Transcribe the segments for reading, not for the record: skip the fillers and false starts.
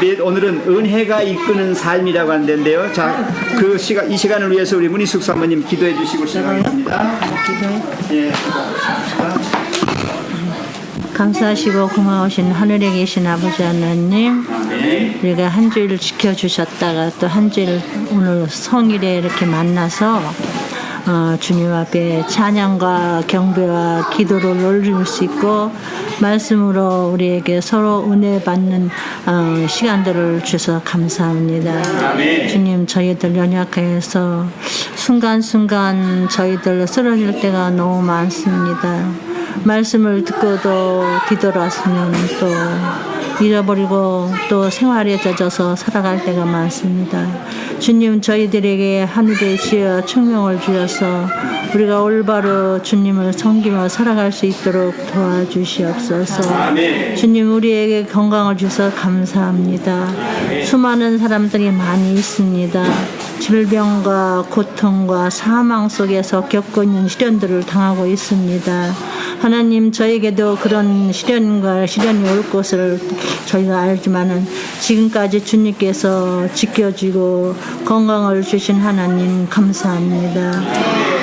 오늘은 은혜가 이끄는 삶이라고 하는 데인데요. 자, 이 시간을 위해서 우리 문희숙 사모님 기도해 주시고 시작하겠습니다. 예. 감사하시고 고마우신 하늘에 계신 아버지 하나님, 우리가 한 주일 지켜주셨다가 또 한 주일 오늘 성일에 이렇게 만나서 주님 앞에 찬양과 경배와 기도를 올릴 수 있고 말씀으로 우리에게 서로 은혜 받는 시간들을 주셔서 감사합니다. 주님, 저희들 연약해서 순간순간 저희들 쓰러질 때가 너무 많습니다. 말씀을 듣고도 뒤돌아서면 또 잃어버리고 또 생활에 젖어서 살아갈 때가 많습니다. 주님, 저희들에게 하늘의 지혜와 청명을 주셔서 우리가 올바로 주님을 섬기며 살아갈 수 있도록 도와주시옵소서. 주님, 우리에게 건강을 주셔서 감사합니다. 수많은 사람들이 많이 있습니다. 질병과 고통과 사망 속에서 겪고 있는 시련들을 당하고 있습니다. 하나님, 저에게도 그런 시련이 올 것을 저희가 알지만은 지금까지 주님께서 지켜주고 건강을 주신 하나님 감사합니다.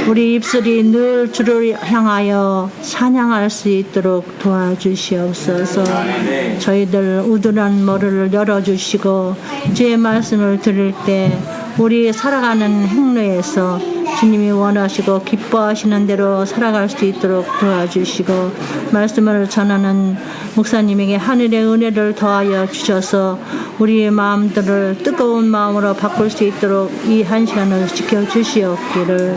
우리 입술이 늘 주를 향하여 찬양할 수 있도록 도와주시옵소서. 저희들 우둔한 머리를 열어주시고 주의 말씀을 들을 때 우리 살아가는 행로에서 주님이 원하시고 기뻐하시는 대로 살아갈 수 있도록 도와주시고 말씀을 전하는 목사님에게 하늘의 은혜를 더하여 주셔서 우리의 마음들을 뜨거운 마음으로 바꿀 수 있도록 이 한 시간을 지켜주시옵기를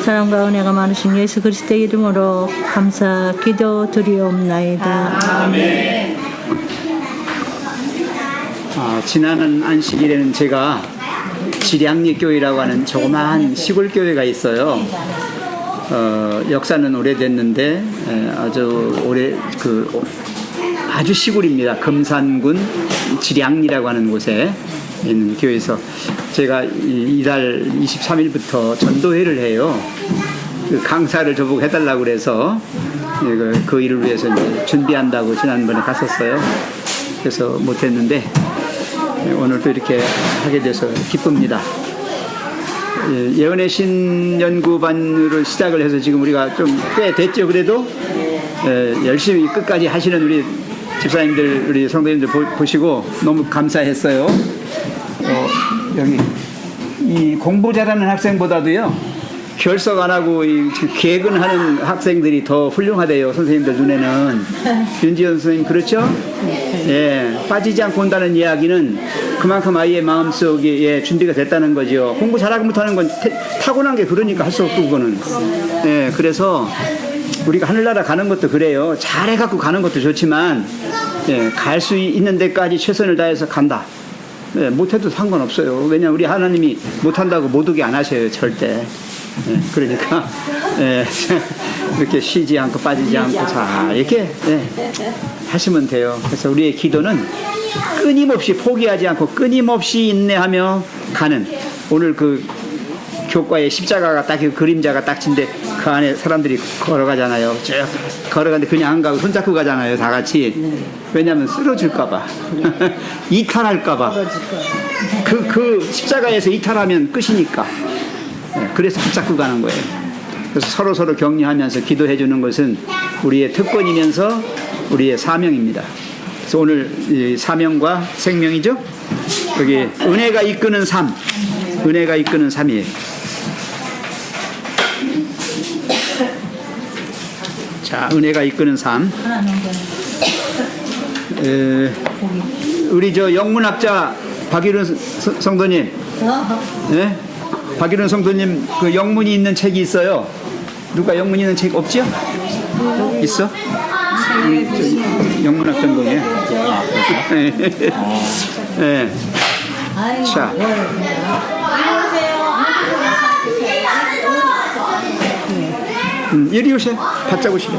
사랑과 은혜가 많으신 예수 그리스도의 이름으로 감사 기도 드리옵나이다. 아멘. 지난 안식일에는 제가 지량리교회라고 하는 조그마한 시골 교회가 있어요. 역사는 오래됐는데 아주 시골입니다. 금산군 지량리라고 하는 곳에 있는 교회에서 제가 이달 23일부터 전도회를 해요. 그 강사를 저보고 해달라고 그래서 그 일을 위해서 이제 준비한다고 지난번에 갔었어요. 그래서 못했는데 오늘도 이렇게 하게 돼서 기쁩니다. 예언의 신 연구반으로 시작을 해서 지금 우리가 좀 꽤 됐죠. 그래도 열심히 끝까지 하시는 우리 집사님들, 우리 성도님들 보시고 너무 감사했어요. 여기 이 공부 잘하는 학생보다도요 결석 안 하고 개근하는 학생들이 더 훌륭하대요. 선생님들 눈에는. 윤지연 선생님 그렇죠? 예, 빠지지 않고 온다는 이야기는 그만큼 아이의 마음속에 준비가 됐다는 거죠. 공부 잘하고 못하는 건 타고난 게 그러니까 할 수 없고 그거는. 예, 그래서 우리가 하늘나라 가는 것도 그래요. 잘해갖고 가는 것도 좋지만 갈 수 있는 데까지 최선을 다해서 간다. 못해도 상관없어요. 왜냐하면 우리 하나님이 못한다고 못 오게 안 하셔요. 절대. 그러니까 이렇게 쉬지 않고 빠지지 않고 자 이렇게 하시면 돼요. 그래서 우리의 기도는 끊임없이 포기하지 않고 끊임없이 인내하며 가는 오늘 그 교과에 십자가가 딱 그림자가 딱 진데 그 안에 사람들이 걸어가잖아요. 쭉 걸어가는데 그냥 안 가고 손잡고 가잖아요. 다 같이. 왜냐하면 쓰러질까봐 이탈할까봐 그 십자가에서 이탈하면 끝이니까. 그래서 붙잡고 가는 거예요. 그래서 서로 격려하면서 기도해 주는 것은 우리의 특권이면서 우리의 사명입니다. 그래서 오늘 이 사명과 생명이죠. 여기 은혜가 이끄는 삶, 은혜가 이끄는 삶이에요. 자, 은혜가 이끄는 삶. 우리 영문학자 박일훈 성도님. 네? 박일훈 성도님 그 영문이 있는 책이 있어요. 누가 영문이 있는 책 없죠? 있어? 우리 영문학 전공에. 네. 자. 이리 오세요. 바짝 오시래.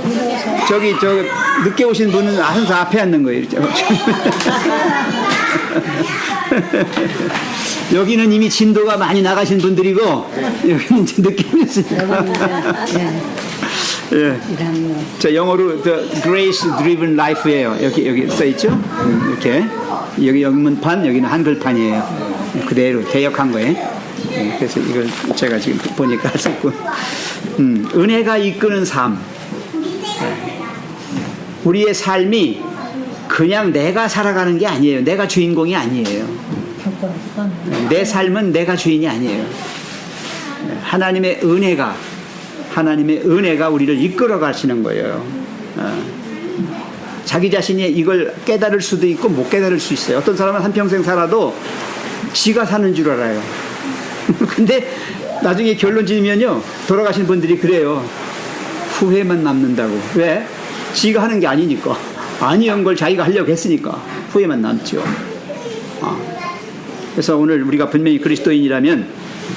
저기 늦게 오신 분은 항상 앞에 앉는 거예요. 여기는 이미 진도가 많이 나가신 분들이고 여기는 이제 늦게 오셨으니까. 예. 자, 영어로 The Grace Driven Life예요. 여기 써 있죠? 이렇게. 여기 영문판, 여기는 한글판이에요. 그대로 대역한 거예요. 그래서 이걸 제가 지금 보니까 썼고, 은혜가 이끄는 삶. 우리의 삶이 그냥 내가 살아가는 게 아니에요. 내가 주인공이 아니에요. 내 삶은 내가 주인이 아니에요. 하나님의 은혜가 우리를 이끌어 가시는 거예요. 자기 자신이 이걸 깨달을 수도 있고 못 깨달을 수 있어요. 어떤 사람은 한평생 살아도 지가 사는 줄 알아요. 근데 나중에 결론 지으면요, 돌아가신 분들이 그래요. 후회만 남는다고. 왜? 지가 하는 게 아니니까. 아니한 걸 자기가 하려고 했으니까 후회만 남죠. 그래서 오늘 우리가 분명히 그리스도인이라면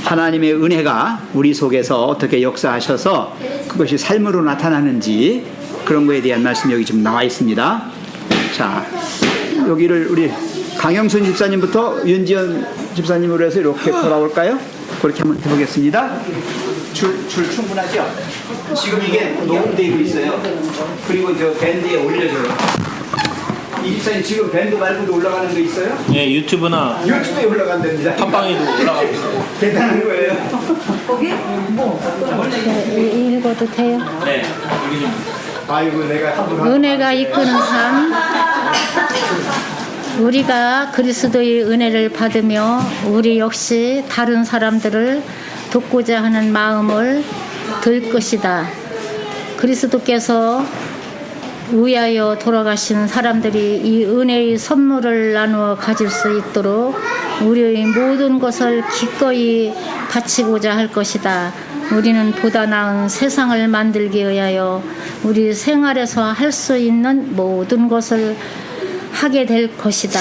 하나님의 은혜가 우리 속에서 어떻게 역사하셔서 그것이 삶으로 나타나는지 그런 거에 대한 말씀이 여기 지금 나와 있습니다. 자, 여기를 우리 강영순 집사님부터 윤지연 집사님으로 해서 이렇게 돌아올까요? 그렇게 한번 해보겠습니다. 줄 충분하죠? 지금 이게 녹음되고 있어요. 그리고 저 밴드에 올려줘요. 이 집사님 지금 밴드 말고도 올라가는 거 있어요? 네, 유튜브나 유튜브에 올라간답니다. 팟빵에도 올라가고 있어요. 대단한 거예요. 읽어도 돼요? 네, 여기 좀 아이고 내가 은혜가 이끄는 삶. 우리가 그리스도의 은혜를 받으며 우리 역시 다른 사람들을 돕고자 하는 마음을 들 것이다. 그리스도께서 위하여 돌아가신 사람들이 이 은혜의 선물을 나누어 가질 수 있도록 우리의 모든 것을 기꺼이 바치고자 할 것이다. 우리는 보다 나은 세상을 만들기 위하여 우리 생활에서 할 수 있는 모든 것을 하게 될 것이다.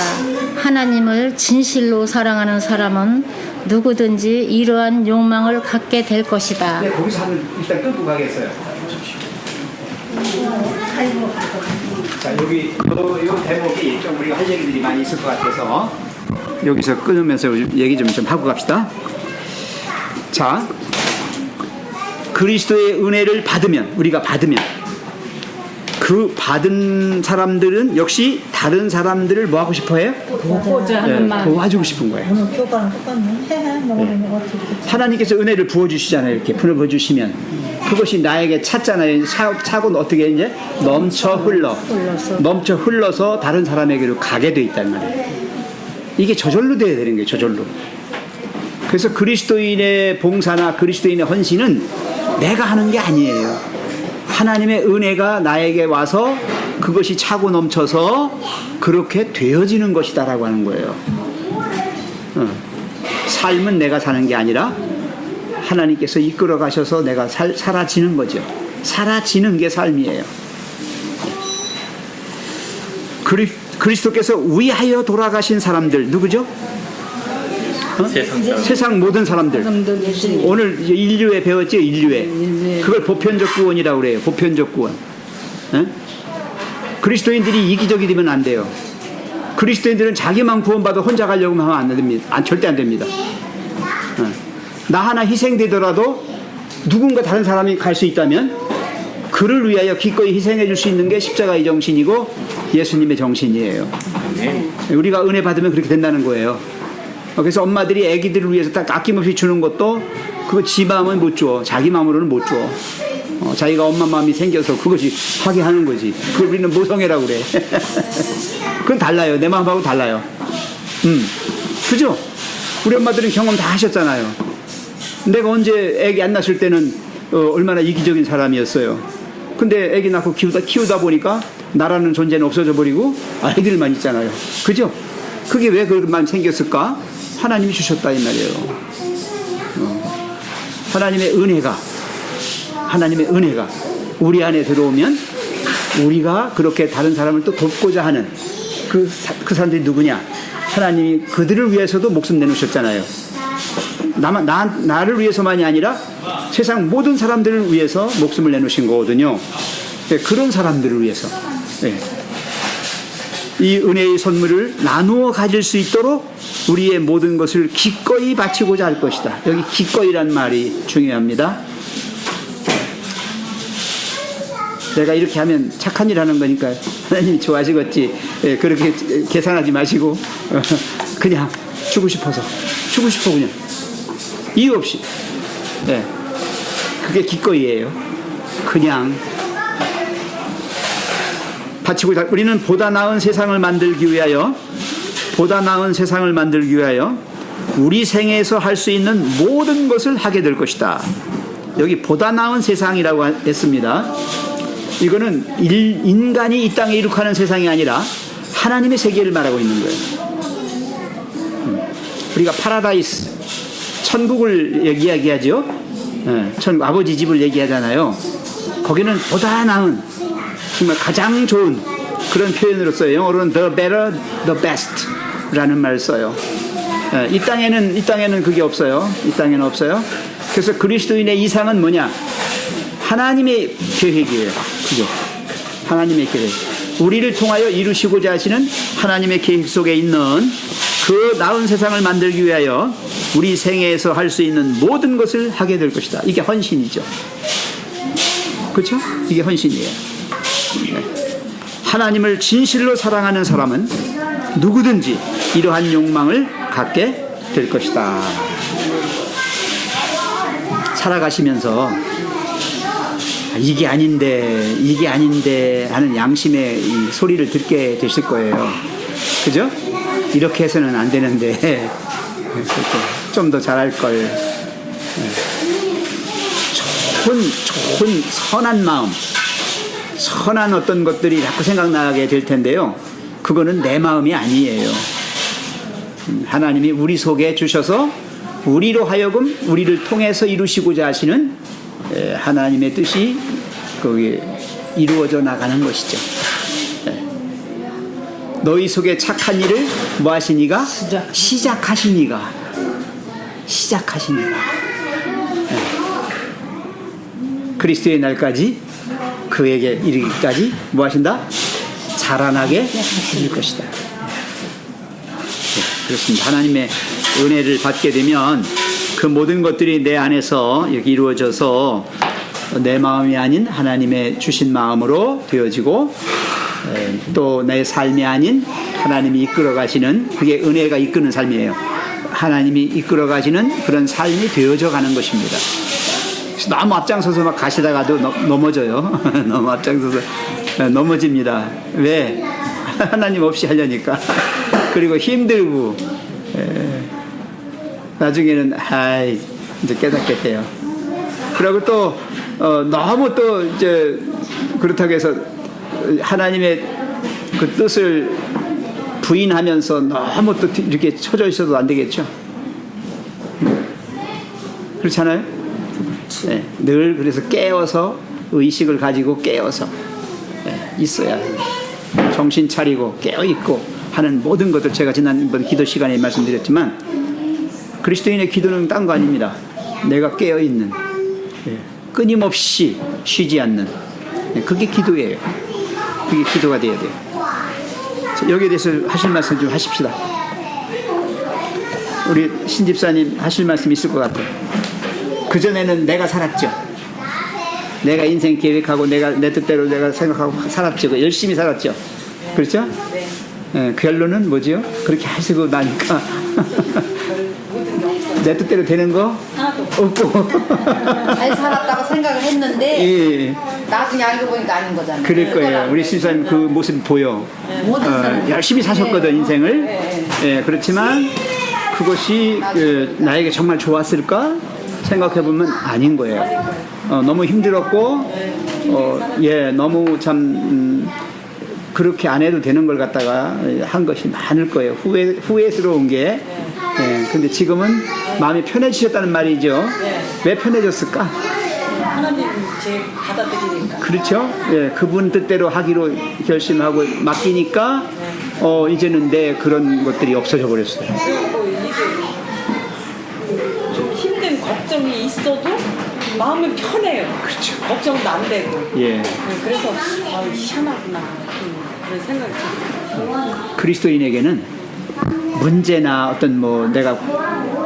하나님을 진실로 사랑하는 사람은 누구든지 이러한 욕망을 갖게 될 것이다. 네, 거기서 한번 일단 끊고 가겠어요. 자, 여기 요 대목이 좀 우리가 할 얘기들이 많이 있을 것 같아서 여기서 끊으면서 얘기 좀 하고 갑시다. 자, 그리스도의 은혜를 우리가 받으면 그 받은 사람들은 역시 다른 사람들을 뭐 하고 싶어 해요? 도와주고 싶은 거예요. 교과는 똑같네. 하나님께서 은혜를 부어주시잖아요. 이렇게 부어주시면 그것이 나에게 찼잖아요. 차고 어떻게 이제 넘쳐 흘러서 다른 사람에게로 가게 돼 있단 말이에요. 이게 저절로 돼야 되는 거예요. 저절로. 그래서 그리스도인의 봉사나 그리스도인의 헌신은 내가 하는 게 아니에요. 하나님의 은혜가 나에게 와서 그것이 차고 넘쳐서 그렇게 되어지는 것이다라고 하는 거예요. 삶은 내가 사는 게 아니라 하나님께서 이끌어 가셔서 내가 사라지는 거죠. 사라지는 게 삶이에요. 그리스도께서 위하여 돌아가신 사람들 누구죠? 세상 모든 사람들. 오늘 인류에 배웠죠? 인류에. 그걸 보편적 구원이라고 그래요. 보편적 구원. 그리스도인들이 이기적이 되면 안 돼요. 그리스도인들은 자기만 구원받아 혼자 가려고 하면 안 됩니다. 절대 안 됩니다. 나 하나 희생되더라도 누군가 다른 사람이 갈 수 있다면 그를 위하여 기꺼이 희생해 줄 수 있는 게 십자가의 정신이고 예수님의 정신이에요. 우리가 은혜 받으면 그렇게 된다는 거예요. 그래서 엄마들이 아기들을 위해서 딱 아낌없이 주는 것도 그거 지 마음은 못 줘. 자기 마음으로는 못 줘. 자기가 엄마 마음이 생겨서 그것이 하게 하는 거지. 그걸 우리는 모성애라고 그래. 그건 달라요. 내 마음하고 달라요. 그죠? 우리 엄마들은 경험 다 하셨잖아요. 내가 언제 아기 안 낳았을 때는 얼마나 이기적인 사람이었어요. 근데 아기 낳고 키우다 보니까 나라는 존재는 없어져 버리고 아이들만 있잖아요. 그죠? 그게 왜 그만 생겼을까? 하나님이 주셨다 이 말이에요. 하나님의 은혜가 우리 안에 들어오면 우리가 그렇게 다른 사람을 또 돕고자 하는 그 사람들이 누구냐? 하나님이 그들을 위해서도 목숨 내놓으셨잖아요. 나를 위해서만이 아니라 세상 모든 사람들을 위해서 목숨을 내놓으신 거거든요. 네, 그런 사람들을 위해서. 네. 이 은혜의 선물을 나누어 가질 수 있도록 우리의 모든 것을 기꺼이 바치고자 할 것이다. 여기 기꺼이란 말이 중요합니다. 내가 이렇게 하면 착한 일 하는 거니까 하나님이 좋아하시겠지. 예, 그렇게 계산하지 마시고 그냥 주고 싶어 그냥 이유 없이. 예, 그게 기꺼이예요. 그냥 바치고. 우리는 보다 나은 세상을 만들기 위하여 우리 생에서 할 수 있는 모든 것을 하게 될 것이다. 여기 보다 나은 세상이라고 했습니다. 이거는 인간이 이 땅에 이룩하는 세상이 아니라 하나님의 세계를 말하고 있는 거예요. 우리가 파라다이스, 천국을 이야기하죠. 천국, 아버지 집을 얘기하잖아요. 거기는 보다 나은, 정말 가장 좋은 그런 표현으로 써요. 영어로는 the better, the best 라는 말을 써요. 이 땅에는 그게 없어요. 이 땅에는 없어요. 그래서 그리스도인의 이상은 뭐냐? 하나님의 계획이에요. 그죠? 하나님의 계획. 우리를 통하여 이루시고자 하시는 하나님의 계획 속에 있는 그 나은 세상을 만들기 위하여 우리 생애에서 할 수 있는 모든 것을 하게 될 것이다. 이게 헌신이죠. 그렇죠? 이게 헌신이에요. 하나님을 진실로 사랑하는 사람은 누구든지 이러한 욕망을 갖게 될 것이다. 살아가시면서 이게 아닌데 하는 양심의 이 소리를 듣게 되실 거예요. 그죠? 이렇게 해서는 안 되는데 좀 더 잘할 걸. 좋은 선한 마음, 선한 어떤 것들이 자꾸 생각나게 될 텐데요. 그거는 내 마음이 아니에요. 하나님이 우리 속에 주셔서 우리로 하여금 우리를 통해서 이루시고자 하시는 하나님의 뜻이 거기에 이루어져 나가는 것이죠. 너희 속에 착한 일을 뭐 하시니가? 시작하시니가. 그리스도의 날까지 그에게 이르기까지 뭐 하신다? 자라나게 하실 것이다. 그렇습니다. 하나님의 은혜를 받게 되면 그 모든 것들이 내 안에서 이렇게 이루어져서 내 마음이 아닌 하나님의 주신 마음으로 되어지고 또 내 삶이 아닌 하나님이 이끌어 가시는, 그게 은혜가 이끄는 삶이에요. 하나님이 이끌어 가시는 그런 삶이 되어져 가는 것입니다. 너무 앞장서서 막 가시다가도 넘어져요. 너무 앞장서서 넘어집니다. 왜? 하나님 없이 하려니까. 그리고 힘들고 나중에는 이제 깨닫게 돼요. 그리고 또 너무 또 이제 그렇다고 해서 하나님의 그 뜻을 부인하면서 너무 또 이렇게 쳐져 있어도 안 되겠죠. 그렇잖아요. 네, 늘 그래서 깨어서 의식을 가지고 깨어서 있어야 해요. 정신 차리고 깨어 있고 하는 모든 것들, 제가 지난번 기도 시간에 말씀드렸지만 그리스도인의 기도는 딴 거 아닙니다. 내가 깨어 있는, 끊임없이 쉬지 않는, 그게 기도예요. 그게 기도가 돼야 돼요. 여기에 대해서 하실 말씀 좀 하십시다. 우리 신집사님 하실 말씀 있을 것 같아요. 그전에는 내가 살았죠. 내가 인생 계획하고 내 뜻대로 내가 생각하고 살았죠. 열심히 살았죠. 그렇죠? 네, 결론은 뭐죠? 그렇게 하시고 나니까 내 뜻대로 되는 거 없고 잘 살았다고 생각을 했는데 예. 나중에 알고 보니까 아닌 거잖아요. 그럴 거예요. 우리 신사님 그 모습 보여. 열심히 사셨거든, 인생을. 예, 그렇지만 그것이 나에게 정말 좋았을까 생각해보면 아닌 거예요. 너무 힘들었고 너무 참 그렇게 안 해도 되는 걸 갖다가 한 것이 많을 거예요. 후회스러운 게. 근데 지금은 마음이 편해지셨다는 말이죠. 왜 편해졌을까? 하나님 제 받아들이니까. 그렇죠. 그분 뜻대로 하기로 결심하고 맡기니까 이제는 내 그런 것들이 없어져 버렸어요. 그리고 이게 좀 힘든 걱정이 있어도 마음은 편해요. 그렇죠. 걱정도 안 되고. 예. 그래서 희한하구나 그런 생각이 들어요. 그리스도인에게는 문제나 어떤 내가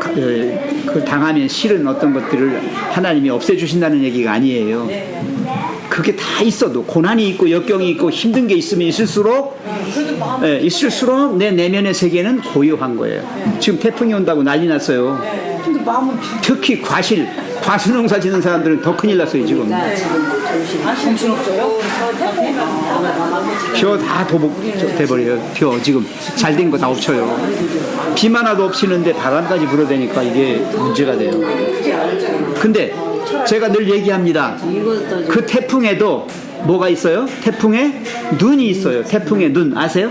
그 당하면 싫은 어떤 것들을 하나님이 없애주신다는 얘기가 아니에요. 그게 다 있어도 고난이 있고 역경이 있고 힘든 게 있으면 있을수록 그래도 마음 있을수록 내 내면의 세계는 고요한 거예요. 지금 태풍이 온다고 난리 났어요. 근데 마음은 특히 과수농사 짓는 사람들은 더 큰일 났어요 지금. 정신없어요? 벼 다 도복돼버려요. 벼 지금 잘 된 거 다 엎쳐요. 비만 와도 엎치는데 바람까지 불어대니까 이게 문제가 돼요. 근데 제가 늘 얘기합니다. 그 태풍에도 뭐가 있어요? 태풍에 눈이 있어요. 태풍의 눈 아세요?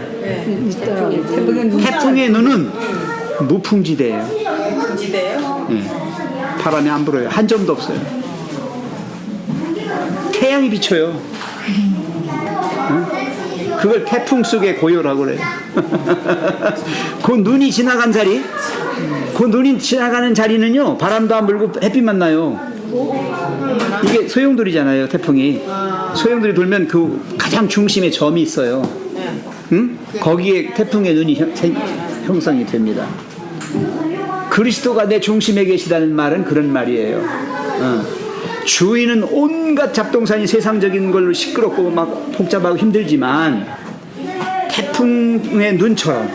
태풍의 눈은 무풍지대예요. 지대요? 바람이 안 불어요. 한 점도 없어요. 태양이 비쳐요. 그걸 태풍 속의 고요라고 그래요. 그 눈이 지나간 자리, 그 눈이 지나가는 자리는요, 바람도 안 불고 햇빛만 나요. 이게 소용돌이잖아요, 태풍이. 소용돌이 돌면 그 가장 중심에 점이 있어요. 응? 거기에 태풍의 눈이 형성이 됩니다. 그리스도가 내 중심에 계시다는 말은 그런 말이에요. 주위는 온갖 잡동사니 세상적인 걸로 시끄럽고 막 복잡하고 힘들지만 태풍의 눈처럼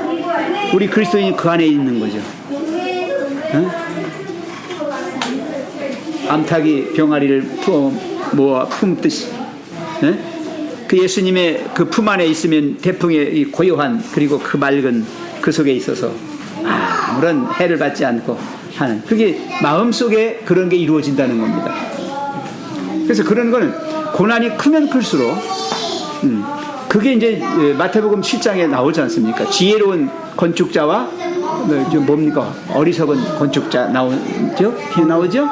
우리 그리스도인이 그 안에 있는 거죠. 암탉이 병아리를 품듯이 그 예수님의 그 품 안에 있으면 태풍의 이 고요한 그리고 그 맑은 그 속에 있어서 아무런 해를 받지 않고 하는 그게 마음속에 그런 게 이루어진다는 겁니다. 그래서 그런 거는 고난이 크면 클수록 그게 이제 마태복음 7장에 나오지 않습니까? 지혜로운 건축자와 뭡니까? 어리석은 건축자 나오죠? 나오죠?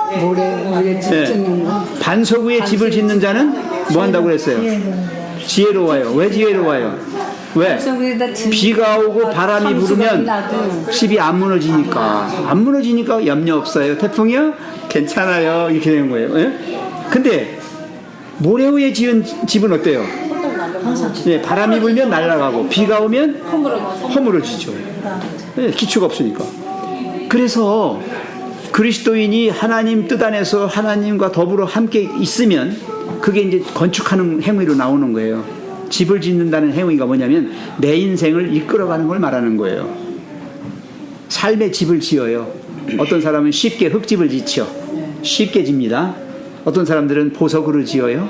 반석 위에 집을 짓는 자는 뭐 한다고 그랬어요? 지혜로워요. 왜 지혜로워요? 왜? 비가 오고 바람이 불으면 집이 안 무너지니까 염려 없어요. 태풍이요? 괜찮아요. 이렇게 되는 거예요. 예? 근데 모래 위에 지은 집은 어때요? 바람이 불면 날아가고 비가 오면 허물어지죠. 기초가 없으니까. 그래서 그리스도인이 하나님 뜻 안에서 하나님과 더불어 함께 있으면 그게 이제 건축하는 행위로 나오는 거예요. 집을 짓는다는 행위가 뭐냐면 내 인생을 이끌어가는 걸 말하는 거예요. 삶의 집을 지어요. 어떤 사람은 쉽게 흙집을 짓죠. 쉽게 집니다. 어떤 사람들은 보석으로 지어요.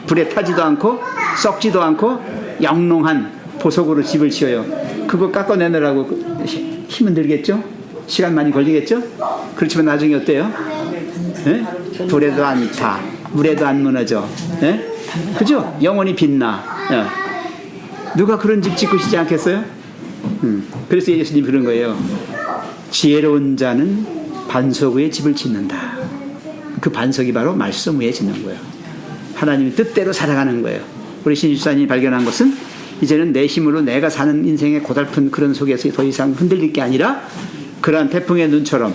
불에 타지도 않고 썩지도 않고 영롱한 보석으로 집을 지어요. 그거 깎아내느라고 힘은 들겠죠? 시간 많이 걸리겠죠? 그렇지만 나중에 어때요? 불에도 안 타, 물에도 안 무너져. 그죠? 영원히 빛나. 누가 그런 집 짓고 싶지 않겠어요? 그래서 예수님이 그런 거예요. 지혜로운 자는 반석 위에 집을 짓는다. 그 반석이 바로 말씀 위에 짓는 거예요. 하나님의 뜻대로 살아가는 거예요. 우리 신집사님이 발견한 것은 이제는 내 힘으로 내가 사는 인생의 고달픈 그런 속에서 더 이상 흔들릴 게 아니라 그러한 태풍의 눈처럼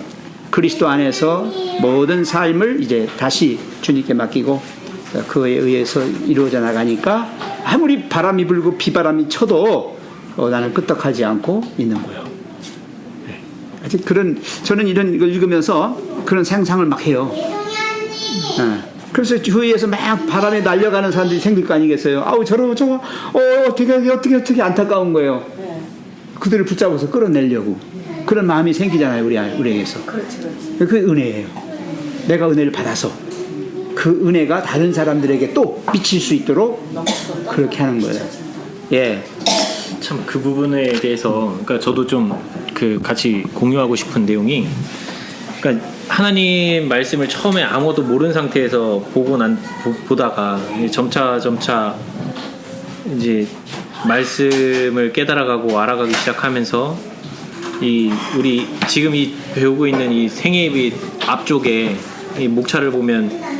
그리스도 안에서 모든 삶을 이제 다시 주님께 맡기고 그에 의해서 이루어져 나가니까 아무리 바람이 불고 비바람이 쳐도 나는 끄떡하지 않고 있는 거예요. 아직 저는 이런 걸 읽으면서 그런 상상을 막 해요. 그래서 주위에서 막 바람에 날려가는 사람들이 생길 거 아니겠어요? 아우 저거 어떻게 안타까운 거예요. 그들을 붙잡아서 끌어내려고 그런 마음이 생기잖아요. 우리에게서. 그 은혜예요. 내가 은혜를 받아서 그 은혜가 다른 사람들에게 또 미칠 수 있도록 그렇게 하는 거예요. 예. 참 그 부분에 대해서 그러니까 저도 좀 그 같이 공유하고 싶은 내용이 그러니까 하나님 말씀을 처음에 아무것도 모르는 상태에서 보다가 점차 이제 말씀을 깨달아가고 알아가기 시작하면서 우리 지금 배우고 있는 이 생애의 앞쪽에 이 목차를 보면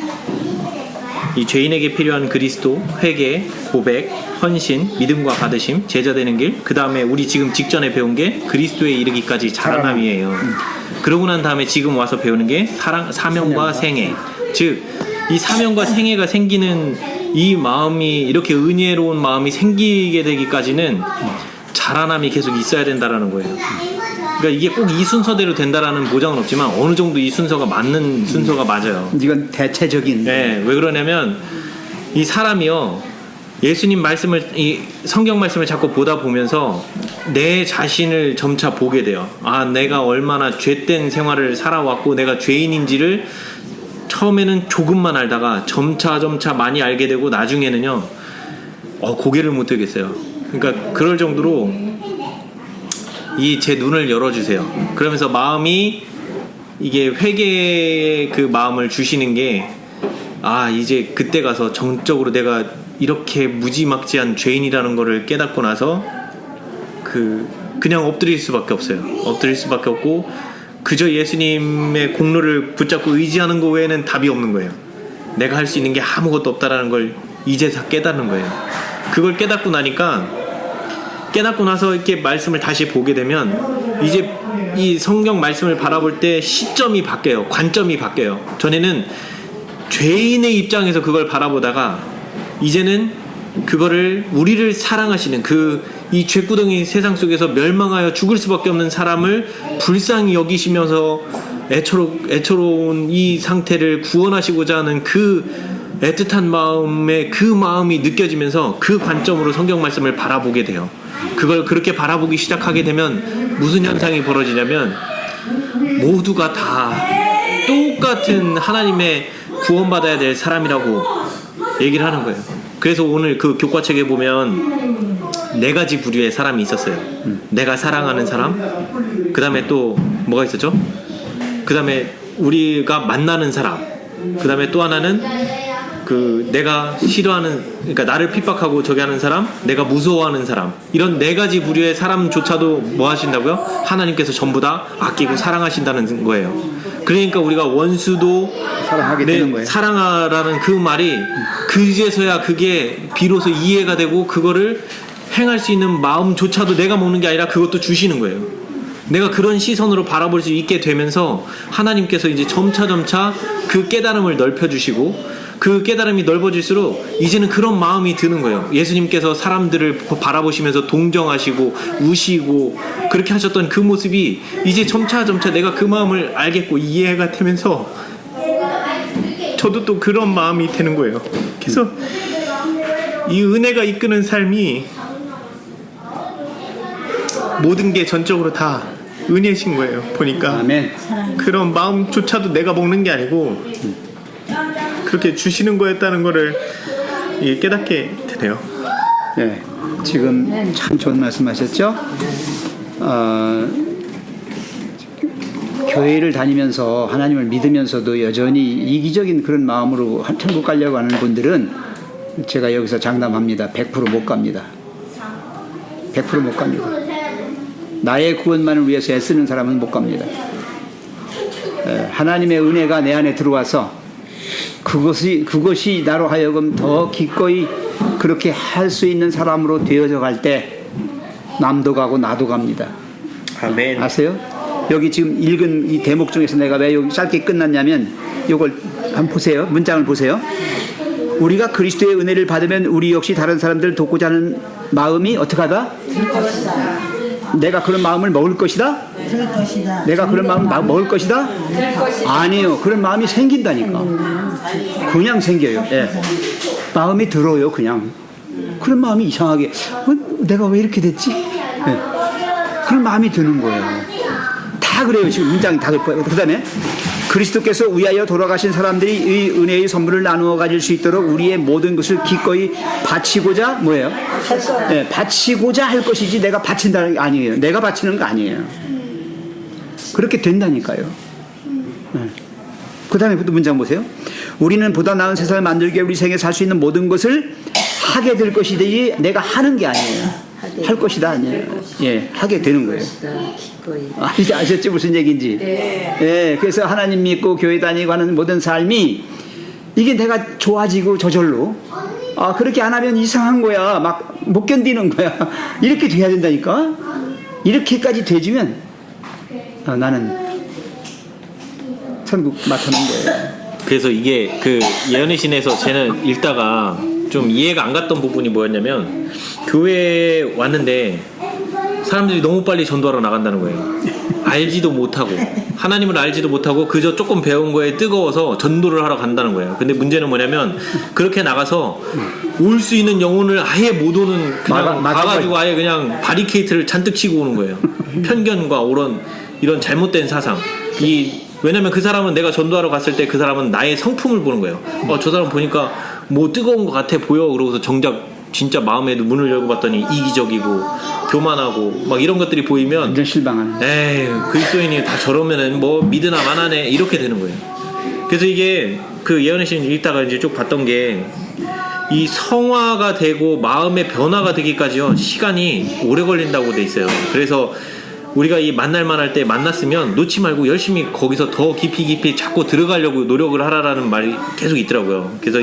이 죄인에게 필요한 그리스도, 회개, 고백, 헌신, 믿음과 받으심, 제자 되는 길, 그 다음에 우리 지금 직전에 배운 게 그리스도에 이르기까지 자라남이에요. 그러고 난 다음에 지금 와서 배우는 게 사명과 생애. 즉, 이 사명과 생애가 생기는 이 마음이 이렇게 은혜로운 마음이 생기게 되기까지는 자라남이 계속 있어야 된다라는 거예요. 그러니까 이게 꼭 이 순서대로 된다라는 보장은 없지만 어느 정도 이 순서가 맞는 순서가 맞아요. 이건 대체적인. 네, 왜 그러냐면 이 사람이요, 예수님 말씀을, 이 성경 말씀을 자꾸 보다 보면서 내 자신을 점차 보게 돼요. 아, 내가 얼마나 죄된 생활을 살아왔고 내가 죄인인지를 처음에는 조금만 알다가 점차 많이 알게 되고 나중에는요, 고개를 못 들겠어요. 그러니까 그럴 정도로 이 제 눈을 열어주세요. 그러면서 마음이, 이게 회개의 그 마음을 주시는 게, 아, 이제 그때 가서 정적으로 내가 이렇게 무지막지한 죄인이라는 거를 깨닫고 나서 그냥 엎드릴 수밖에 없어요. 엎드릴 수밖에 없고 그저 예수님의 공로를 붙잡고 의지하는 거 외에는 답이 없는 거예요. 내가 할 수 있는 게 아무것도 없다라는 걸 이제 다 깨닫는 거예요. 그걸 깨닫고 나서 이렇게 말씀을 다시 보게 되면 이제 이 성경 말씀을 바라볼 때 시점이 바뀌어요. 관점이 바뀌어요. 전에는 죄인의 입장에서 그걸 바라보다가 이제는 그거를, 우리를 사랑하시는 이 죄구덩이 세상 속에서 멸망하여 죽을 수밖에 없는 사람을 불쌍히 여기시면서 애처로운 이 상태를 구원하시고자 하는 그 애틋한 마음에 그 마음이 느껴지면서 그 관점으로 성경 말씀을 바라보게 돼요. 그걸 그렇게 바라보기 시작하게 되면 무슨 현상이 벌어지냐면 모두가 다 똑같은 하나님의 구원받아야 될 사람이라고 얘기를 하는 거예요. 그래서 오늘 그 교과책에 보면 4가지 부류의 사람이 있었어요. 내가 사랑하는 사람, 그 다음에 또 뭐가 있었죠? 그 다음에 우리가 만나는 사람, 그 다음에 또 하나는 내가 싫어하는, 그러니까 나를 핍박하고 저기 하는 사람, 내가 무서워하는 사람, 이런 4가지 부류의 사람조차도 뭐 하신다고요? 하나님께서 전부 다 아끼고 사랑하신다는 거예요. 그러니까 우리가 원수도 사랑하게 되는 거예요. 사랑하라는 그 말이 그제서야 그게 비로소 이해가 되고 그거를 행할 수 있는 마음조차도 내가 먹는 게 아니라 그것도 주시는 거예요. 내가 그런 시선으로 바라볼 수 있게 되면서 하나님께서 이제 점차 그 깨달음을 넓혀주시고, 그 깨달음이 넓어질수록 이제는 그런 마음이 드는 거예요. 예수님께서 사람들을 바라보시면서 동정하시고 우시고 그렇게 하셨던 그 모습이 이제 점차 내가 그 마음을 알겠고 이해가 되면서 저도 또 그런 마음이 되는 거예요. 그래서 이 은혜가 이끄는 삶이 모든 게 전적으로 다 은혜신 거예요. 보니까 아멘. 그런 마음조차도 내가 먹는 게 아니고 그렇게 주시는 거였다는 거를 깨닫게 되네요. 네, 지금 참 좋은 말씀하셨죠. 교회를 다니면서 하나님을 믿으면서도 여전히 이기적인 그런 마음으로 천국 가려고 하는 분들은 제가 여기서 장담합니다. 100% 못 갑니다. 100% 못 갑니다. 나의 구원만을 위해서 애쓰는 사람은 못 갑니다. 하나님의 은혜가 내 안에 들어와서 그것이 나로 하여금 더 기꺼이 그렇게 할 수 있는 사람으로 되어져 갈 때 남도 가고 나도 갑니다. 아멘. 아세요? 여기 지금 읽은 이 대목 중에서 내가 왜 여기 짧게 끝났냐면 이걸 한번 보세요. 문장을 보세요. 우리가 그리스도의 은혜를 받으면 우리 역시 다른 사람들을 돕고자 하는 마음이 어떻게 하다? 내가 그런 마음을 먹을 것이다? 내가 그런 마음을 먹을 것이다? 아니에요. 그런 마음이 생긴다니까. 그냥 생겨요. 예. 마음이 들어요. 그냥. 그런 마음이 이상하게 내가 왜 이렇게 됐지? 예. 그런 마음이 드는 거예요. 다 그래요. 지금 문장이 다 그래요. 그 다음에 그리스도께서 위하여 돌아가신 사람들이 이 은혜의 선물을 나누어 가질 수 있도록 우리의 모든 것을 기꺼이 바치고자 뭐예요? 네, 바치고자 할 것이지 내가 바친다는 게 아니에요. 내가 바치는 거 아니에요. 그렇게 된다니까요. 네. 그 다음에 또 문장 보세요. 우리는 보다 나은 세상을 만들기 위해 우리 생에 살 수 있는 모든 것을 하게 될 것이지 내가 하는 게 아니에요. 할 것이다 아니에요. 예, 하게 되는 거예요. 아셨죠? 무슨 얘기인지. 예, 그래서 하나님 믿고 교회 다니고 하는 모든 삶이 이게 내가 좋아지고 저절로 그렇게 안 하면 이상한 거야. 막 못 견디는 거야. 이렇게 돼야 된다니까. 이렇게까지 돼주면 나는 천국 맡아놓은 거예요. 그래서 이게 그 예언의 신에서 쟤는 읽다가 좀 이해가 안 갔던 부분이 뭐였냐면 교회에 왔는데 사람들이 너무 빨리 전도하러 나간다는 거예요. 알지도 못하고 하나님을 알지도 못하고 그저 조금 배운 거에 뜨거워서 전도를 하러 간다는 거예요. 근데 문제는 뭐냐면 그렇게 나가서 올 수 있는 영혼을 아예 못 오는 그냥 가가지고 아예 그냥 바리케이트를 잔뜩 치고 오는 거예요. 편견과 이런 잘못된 사상. 왜냐면 그 사람은 내가 전도하러 갔을 때 그 사람은 나의 성품을 보는 거예요. 저 사람 보니까 뭐 뜨거운 것 같아 보여. 그러고서 정작 진짜 마음에도 문을 열고 봤더니 이기적이고 교만하고 막 이런 것들이 보이면 완전 실망하는. 에이, 그리스도인이 다 저러면은 뭐 믿으나 마나네 이렇게 되는 거예요. 그래서 이게 그 예언의 신 읽다가 이제 쭉 봤던 게 이 성화가 되고 마음의 변화가 되기까지요 시간이 오래 걸린다고 돼 있어요. 그래서 우리가 이 만날만 할 때 만났으면 놓지 말고 열심히 거기서 더 깊이 자꾸 들어가려고 노력을 하라라는 말이 계속 있더라고요. 그래서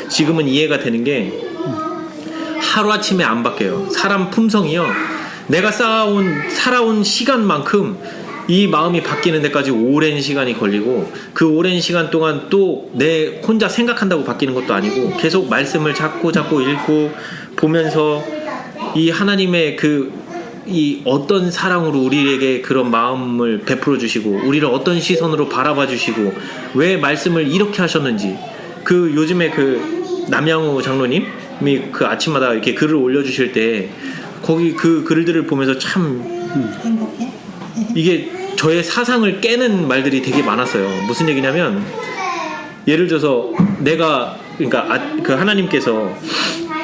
지금은 이해가 되는 게 하루아침에 안 바뀌어요. 사람 품성이요. 내가 살아온 시간만큼 이 마음이 바뀌는 데까지 오랜 시간이 걸리고 그 오랜 시간 동안 또 내 혼자 생각한다고 바뀌는 것도 아니고 계속 말씀을 자꾸 읽고 보면서 이 하나님의 이 어떤 사랑으로 우리에게 그런 마음을 베풀어 주시고 우리를 어떤 시선으로 바라봐 주시고 왜 말씀을 이렇게 하셨는지 요즘에 남양우 장로님이 그 아침마다 이렇게 글을 올려주실 때 거기 그 글들을 보면서 참 이게 저의 사상을 깨는 말들이 되게 많았어요. 무슨 얘기냐면 예를 들어서 그 하나님께서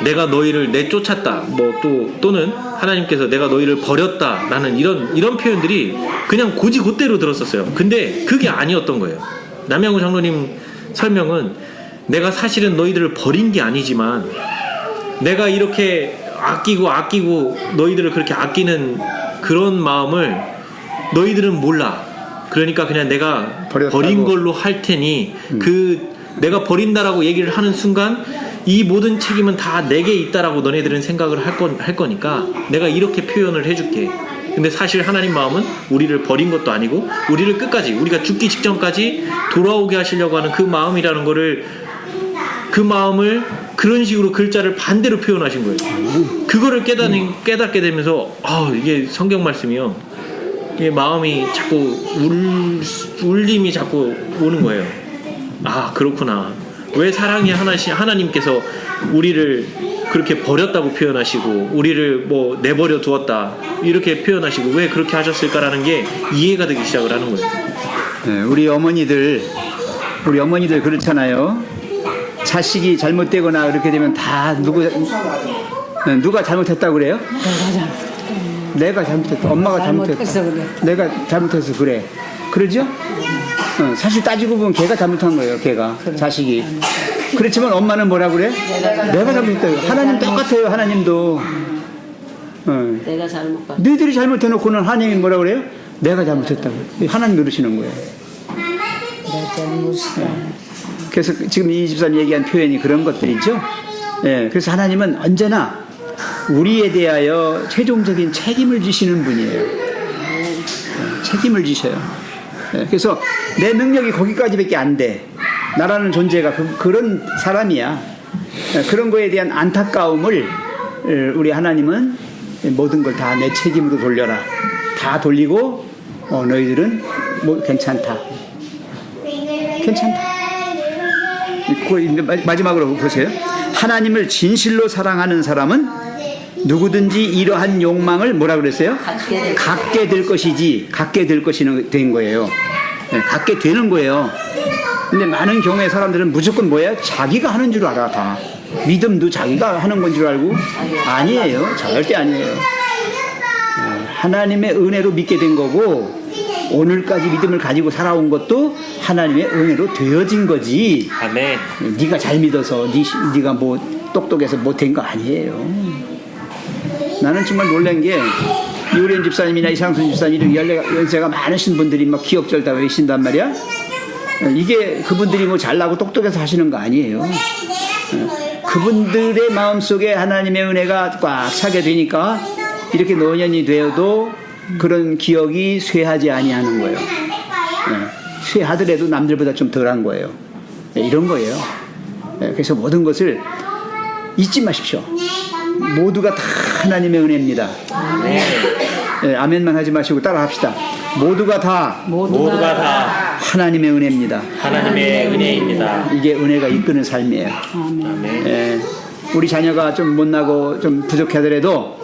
내가 너희를 내쫓았다 또는 하나님께서 내가 너희를 버렸다라는 이런 표현들이 그냥 고지고대로 들었었어요. 근데 그게 아니었던 거예요. 남양우 장로님 설명은 내가 사실은 너희들을 버린 게 아니지만 내가 이렇게 아끼고 너희들을 그렇게 아끼는 그런 마음을 너희들은 몰라. 그러니까 그냥 내가 버린 걸로 할 테니 내가 버린다라고 얘기를 하는 순간 이 모든 책임은 다 내게 있다라고 너네들은 생각을 할 거니까 내가 이렇게 표현을 해줄게. 근데 사실 하나님 마음은 우리를 버린 것도 아니고 우리를 끝까지 우리가 죽기 직전까지 돌아오게 하시려고 하는 그 마음이라는 거를 그 마음을 그런 식으로 글자를 반대로 표현하신 거예요. 그거를 깨닫게 되면서 이게 성경 말씀이요. 이게 마음이 자꾸 울림이 자꾸 오는 거예요. 그렇구나. 왜 사랑의 하나님께서 우리를 그렇게 버렸다고 표현하시고 우리를 뭐 내버려 두었다 이렇게 표현하시고 왜 그렇게 하셨을까라는 게 이해가 되기 시작을 하는 거예요. 네, 우리 어머니들 그렇잖아요. 자식이 잘못되거나 그렇게 되면 다 누가 잘못했다고 그래요? 내가 잘못했다. 엄마가 잘못했다. 그래. 내가 잘못해서 그래. 그러죠? 사실 따지고 보면 걔가 잘못한 거예요. 걔가 자식이. 그렇지만 엄마는 뭐라 그래? 내가 잘못했다. 하나님 똑같아요. 하나님도. 내가 잘못 봤. 너희들이 잘못해놓고는 하나님이 뭐라 그래요? 내가 잘못했다고. 하나님 누르시는 거예요. 내 잘못이다. 그래서 지금 이 집사님 얘기한 표현이 그런 것들이죠. 그래서 하나님은 언제나 우리에 대하여 최종적인 책임을 지시는 분이에요. 책임을 지셔요. 그래서 내 능력이 거기까지밖에 안 돼. 나라는 존재가 그런 사람이야. 그런 거에 대한 안타까움을 우리 하나님은 모든 걸 다 내 책임으로 돌려라. 다 돌리고 너희들은 뭐 괜찮다. 마지막으로 보세요. 하나님을 진실로 사랑하는 사람은 누구든지 이러한 욕망을 뭐라 그랬어요? 갖게 될 것이지 갖게 될 것이 된 거예요. 갖게 되는 거예요. 근데 많은 경우에 사람들은 무조건 뭐예요? 자기가 하는 줄 알아. 다 믿음도 자기가 하는 건 줄 알고 아니에요. 절대 아니에요. 하나님의 은혜로 믿게 된 거고 오늘까지 믿음을 가지고 살아온 것도 하나님의 은혜로 되어진 거지. 아멘. 네가 잘 믿어서 네가 뭐 똑똑해서 못된 거 아니에요. 나는 정말 놀란 게 이우련 집사님이나 이상순 집사님 연세가 많으신 분들이 막 기억절 다 외신단 말이야. 이게 그분들이 뭐 잘나고 똑똑해서 하시는 거 아니에요. 그분들의 마음속에 하나님의 은혜가 꽉 차게 되니까 이렇게 노년이 되어도 그런 기억이 쇠하지 아니하는 거예요. 쇠하더라도 남들보다 좀 덜한 거예요. 이런 거예요. 그래서 모든 것을 잊지 마십시오. 모두가 다 하나님의 은혜입니다. 예, 아멘만 하지 마시고 따라 합시다. 모두가 다 모두가 다 하나님의 은혜입니다. 하나님의 은혜입니다. 이게 은혜가 이끄는 삶이에요. 아멘. 예, 우리 자녀가 좀 못나고 좀 부족하더라도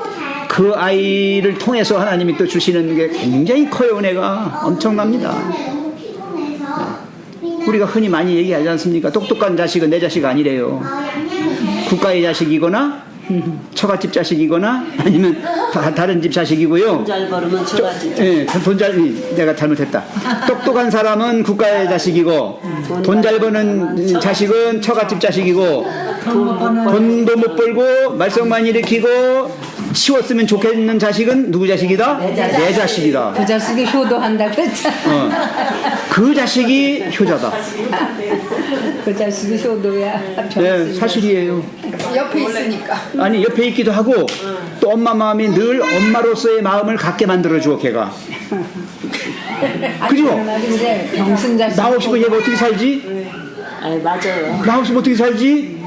그 아이를 통해서 하나님이 또 주시는 게 굉장히 커요. 은혜가 엄청납니다. 예, 우리가 흔히 많이 얘기하지 않습니까? 똑똑한 자식은 내 자식 아니래요. 국가의 자식이거나 처갓집 자식이거나 아니면 다른 집 자식이고요. 잘 벌으면 저가지. 예, 내가 잘못했다. 똑똑한 사람은 국가의 자식이고 돈 잘 버는 자식은 처갓집 자식이고 돈도 못 벌고 말썽만 일으키고 치웠으면 좋겠는 자식은 누구 자식이다? 내 자식이다. 그 자식이 효도한다 그랬잖아. 그 자식이 효자다. 그 자식이 효도야. 네, 사실이에요. 옆에 있으니까. 아니 옆에 있기도 하고 또 엄마 마음이 늘 엄마로서의 마음을 갖게 만들어 줘 걔가. 그죠? 근데 병신 자식. 나 없이고 얘가 어떻게 살지? 아니 맞아요. 나 없으면 어떻게 살지?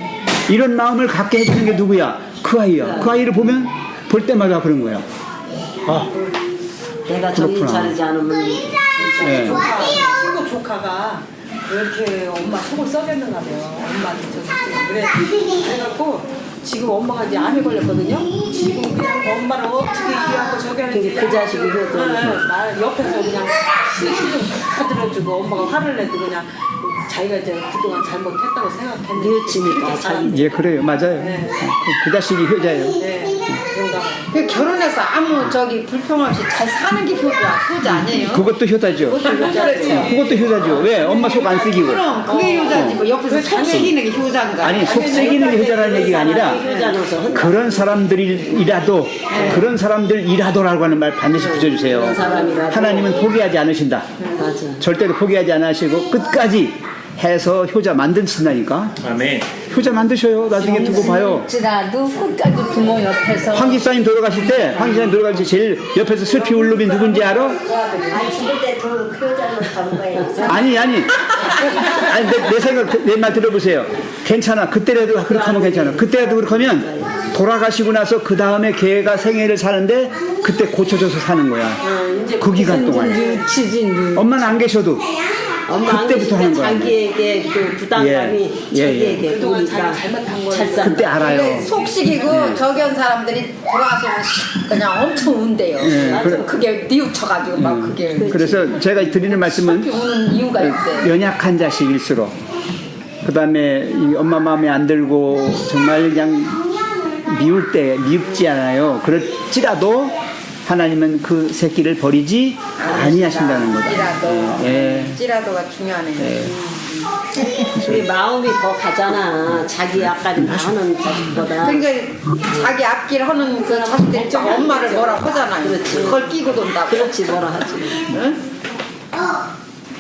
이런 마음을 갖게 해주는 게 누구야? 그 아이야. 그 아이를 보면 볼 때마다 그런 거야. 아, 내가 정신 그렇구나. 차리지 않으면 네. 친구 조카가 왜 이렇게 엄마 속을 썩였는가 봐요. 엄마한테 그래. 그래갖고 지금 엄마가 이제 암에 걸렸거든요. 지금 그냥 엄마를 어떻게 이해하고 저기 하는지 그 자식이 효도. 나 옆에서 그냥 실실 좀 들어주고 엄마가 화를 내도 그냥 자기가 이제 그동안 잘못했다고 생각했는데 뉘우치니까 자기. 예, 그래요. 맞아요. 그 자식이 효자예요. 네, 그런가 봐요. 그 결혼해서 아무 불평 없이 잘 사는 게 효자 아니에요? 그것도 효자죠. 그것도 효자죠. 왜? 엄마 속 안 쓰기고. 그럼 그게 효자지. 뭐 옆에서 속 새기는 게 효자인가? 아니, 속 새기는 게 효자라는 얘기가 아니라 효자로서 그런 사람들이라도 그런 사람들이라도라고 하는 말 반드시 붙여주세요. 사람이라도. 하나님은 포기하지 않으신다. 맞아. 절대로 포기하지 않으시고 끝까지 해서 효자 만드신다니까. 아멘. 효자 만드셔요. 나중에 두고 봐요. 지라도 끝까지 부모 옆에서. 황 기사님 돌아가실 때, 황 기사님 돌아가실 때 제일 옆에서 슬피 울lum이 누군지 알아? 아니 죽을 때더 효자로 가는 거예요. 아니 내 생각 내 말 들어보세요. 괜찮아. 그때라도 그렇게 하면 괜찮아. 그때라도 그렇게 하면 돌아가시고 나서 그 다음에 걔가 생애를 사는데 그때 고쳐져서 사는 거야. 그 기간 동안. 유치진. 엄마는 안 계셔도 엄마 그때부터 하는 거야. 자기에게 그 부담감이 예, 예. 자기에게 그동안 오니까 자기가 잘못한 걸 잘 산다. 그때 알아요. 속식이고 저기 한 사람들이 돌아가시면 그냥 엄청 운대요. 예, 그래. 그게 뉘우쳐가지고 막 그게 그래서 제가 드리는 말씀은 우는 이유가 있대. 연약한 자식일수록 그 다음에 엄마 마음에 안 들고 정말 그냥 미울 때 미흡지 않아요. 그렇지라도 하나님은 그 새끼를 버리지 아니하신다는 거다. 찌라도. 예. 찌라도가 중요하네. 우리 마음이 더 가잖아. 자기 앞까지 하는 자식보다. 그러니까 자기 앞길 하는 그 자식들이 또 엄마를 뭐라 하잖아요. 그렇지. 그걸 끼고 돈다고. 그렇지 뭐라 하지. 응?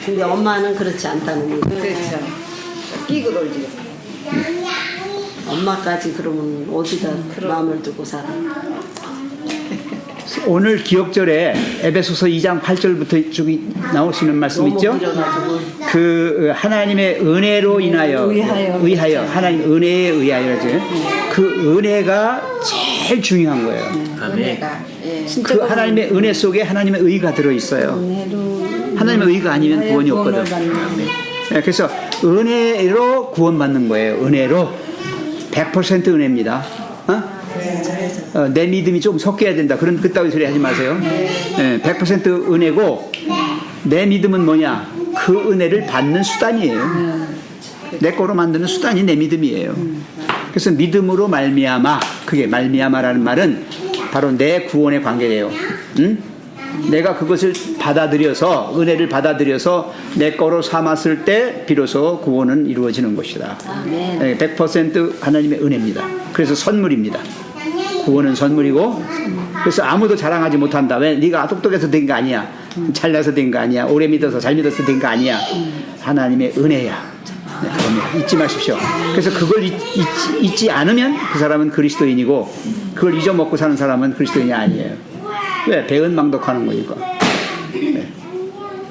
근데 엄마는 그렇지 않다는 얘기. 그렇죠. 끼고 놀지. 엄마까지 그러면 어디다 마음을 두고 살아. 오늘 기억절에 에베소서 2장 8절부터 쭉 나오시는 말씀 너무 있죠? 길어가지고. 그 하나님의 은혜로 인하여 의하여. 하나님 은혜에 의하여죠. 그 은혜가 제일 중요한 거예요. 아멘. 은혜가. 예. 그 하나님의 은혜 속에 하나님의 의가 들어 있어요. 하나님의 의가 아니면 구원이 없거든. 네, 그래서 은혜로 구원받는 거예요. 은혜로 100% 은혜입니다. 내 믿음이 좀 섞여야 된다. 그런 그따위 소리 하지 마세요. 네, 100% 은혜고 내 믿음은 뭐냐? 그 은혜를 받는 수단이에요. 내 거로 만드는 수단이 내 믿음이에요. 그래서 믿음으로 말미암아, 그게 말미암아라는 말은 바로 내 구원의 관계예요. 응? 내가 그것을 받아들여서 은혜를 받아들여서 내 거로 삼았을 때 비로소 구원은 이루어지는 것이다. 100% 하나님의 은혜입니다. 그래서 선물입니다. 구원은 선물이고, 그래서 아무도 자랑하지 못한다. 왜? 네가 똑똑해서 된 거 아니야. 잘나서 된 거 아니야. 오래 믿어서 잘 믿어서 된 거 아니야. 하나님의 은혜야. 네, 그겁니다. 잊지 마십시오. 그래서 그걸 잊지 않으면 그 사람은 그리스도인이고, 그걸 잊어먹고 사는 사람은 그리스도인이 아니에요. 왜? 배은망덕하는 거니까. 네.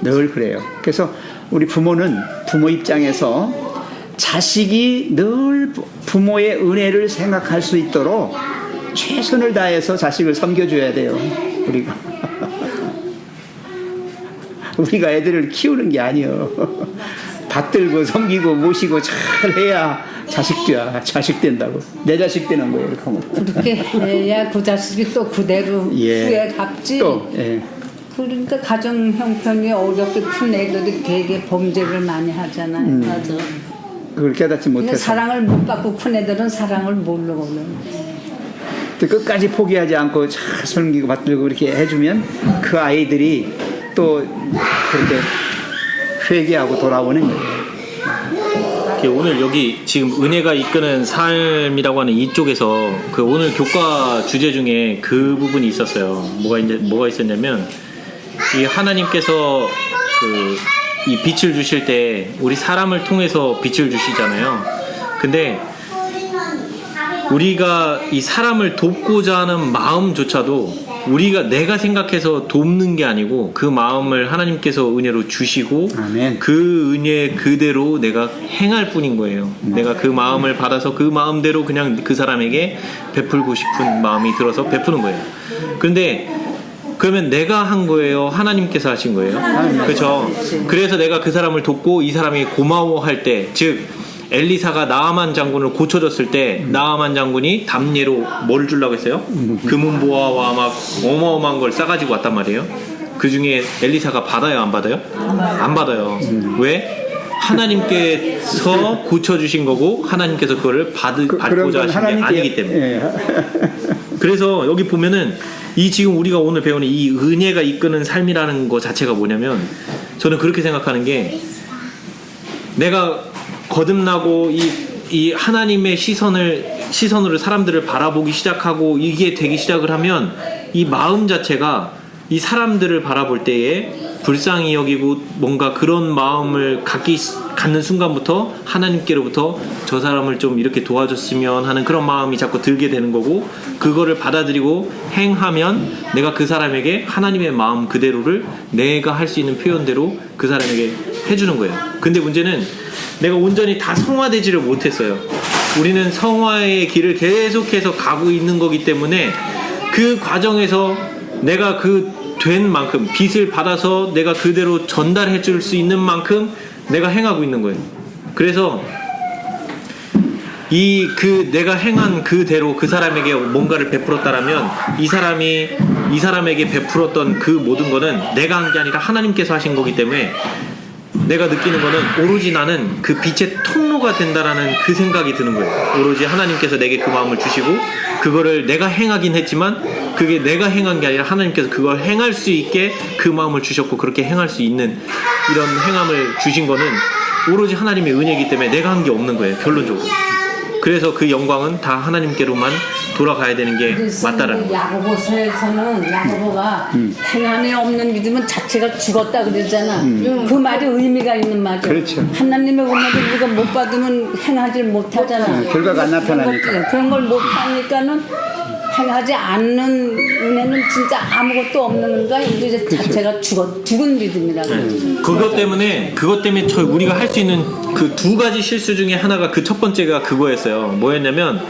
늘 그래요. 그래서 우리 부모는 부모 입장에서 자식이 늘 부모의 은혜를 생각할 수 있도록 최선을 다해서 자식을 섬겨줘야 돼요. 우리가. 우리가 애들을 키우는 게 아니에요. 받들고 섬기고 모시고 잘 해야 자식 된다고. 내 자식 되는 거예요. 이렇게 하면. 그렇게 해야 그 자식이 또 그대로 예. 후에 갚지. 또 예. 그러니까 가정 형편이 어렵게 큰 애들이 되게 범죄를 많이 하잖아요. 맞아. 그걸 깨닫지 근데 못해서 사랑을 못 받고 큰 애들은 사랑을 모르고 끝까지 포기하지 않고 잘 섬기고 받들고 그렇게 해주면 그 아이들이 또 그렇게 회개하고 돌아오는 거예요. 오늘 여기 지금 은혜가 이끄는 삶이라고 하는 이쪽에서 그 오늘 교과 주제 중에 그 부분이 있었어요. 뭐가 있었냐면 이 하나님께서 그 이 빛을 주실 때 우리 사람을 통해서 빛을 주시잖아요. 근데 우리가 이 사람을 돕고자 하는 마음조차도 내가 생각해서 돕는 게 아니고 그 마음을 하나님께서 은혜로 주시고 아멘. 그 은혜 그대로 내가 행할 뿐인 거예요. 내가 그 마음을 받아서 그 마음대로 그냥 그 사람에게 베풀고 싶은 마음이 들어서 베푸는 거예요. 그런데 그러면 내가 한 거예요? 하나님께서 하신 거예요? 그렇죠? 그래서 내가 그 사람을 돕고 이 사람이 고마워할 때, 즉 엘리사가 나아만 장군을 고쳐줬을 때 나아만 장군이 담례로 뭘 주려고 했어요? 금은보화와 막 어마어마한 걸 싸가지고 왔단 말이에요. 그 중에 엘리사가 받아요? 안 받아요? 안 받아요. 왜? 하나님께서 고쳐주신 거고 하나님께서 그거를 받고자 하신 게 아니기 때문에. 예. 그래서 여기 보면은 이 지금 우리가 오늘 배우는 이 은혜가 이끄는 삶이라는 거 자체가 뭐냐면 저는 그렇게 생각하는 게 내가 거듭나고 이 하나님의 시선으로 사람들을 바라보기 시작하고 이게 되기 시작을 하면 이 마음 자체가 이 사람들을 바라볼 때에 불쌍히 여기고 뭔가 그런 마음을 갖는 순간부터 하나님께로부터 저 사람을 좀 이렇게 도와줬으면 하는 그런 마음이 자꾸 들게 되는 거고 그거를 받아들이고 행하면 내가 그 사람에게 하나님의 마음 그대로를 내가 할 수 있는 표현대로 그 사람에게 해주는 거예요. 근데 문제는 내가 온전히 다 성화되지를 못했어요. 우리는 성화의 길을 계속해서 가고 있는 거기 때문에 그 과정에서 내가 그 된 만큼 빚을 받아서 내가 그대로 전달해 줄 수 있는 만큼 내가 행하고 있는 거예요. 그래서 내가 행한 그대로 그 사람에게 뭔가를 베풀었다라면 이 사람에게 베풀었던 그 모든 거는 내가 한 게 아니라 하나님께서 하신 거기 때문에 내가 느끼는 거는 오로지 나는 그 빛의 통로가 된다라는 그 생각이 드는 거예요. 오로지 하나님께서 내게 그 마음을 주시고 그거를 내가 행하긴 했지만 그게 내가 행한 게 아니라 하나님께서 그걸 행할 수 있게 그 마음을 주셨고 그렇게 행할 수 있는 이런 행함을 주신 거는 오로지 하나님의 은혜이기 때문에 내가 한 게 없는 거예요. 결론적으로. 그래서 그 영광은 다 하나님께로만 돌아가야 되는 게 맞다라는 거예요. 야고보서에서는 야고보가 행함이 없는 믿음은 자체가 죽었다 그러잖아. 그 말이 의미가 있는 말이야. 그렇죠. 하나님의 은혜를 우리가 못 받으면 행하지 못하잖아. 결과가 안 나타나니까. 그런 걸 못하니까는 행하지 않는 은혜는 진짜 아무것도 없는 거야. 우리 자체가 죽은 믿음이라고. 그것 때문에 우리가 할 수 있는 그 두 가지 실수 중에 하나가 그 첫 번째가 그거였어요. 뭐였냐면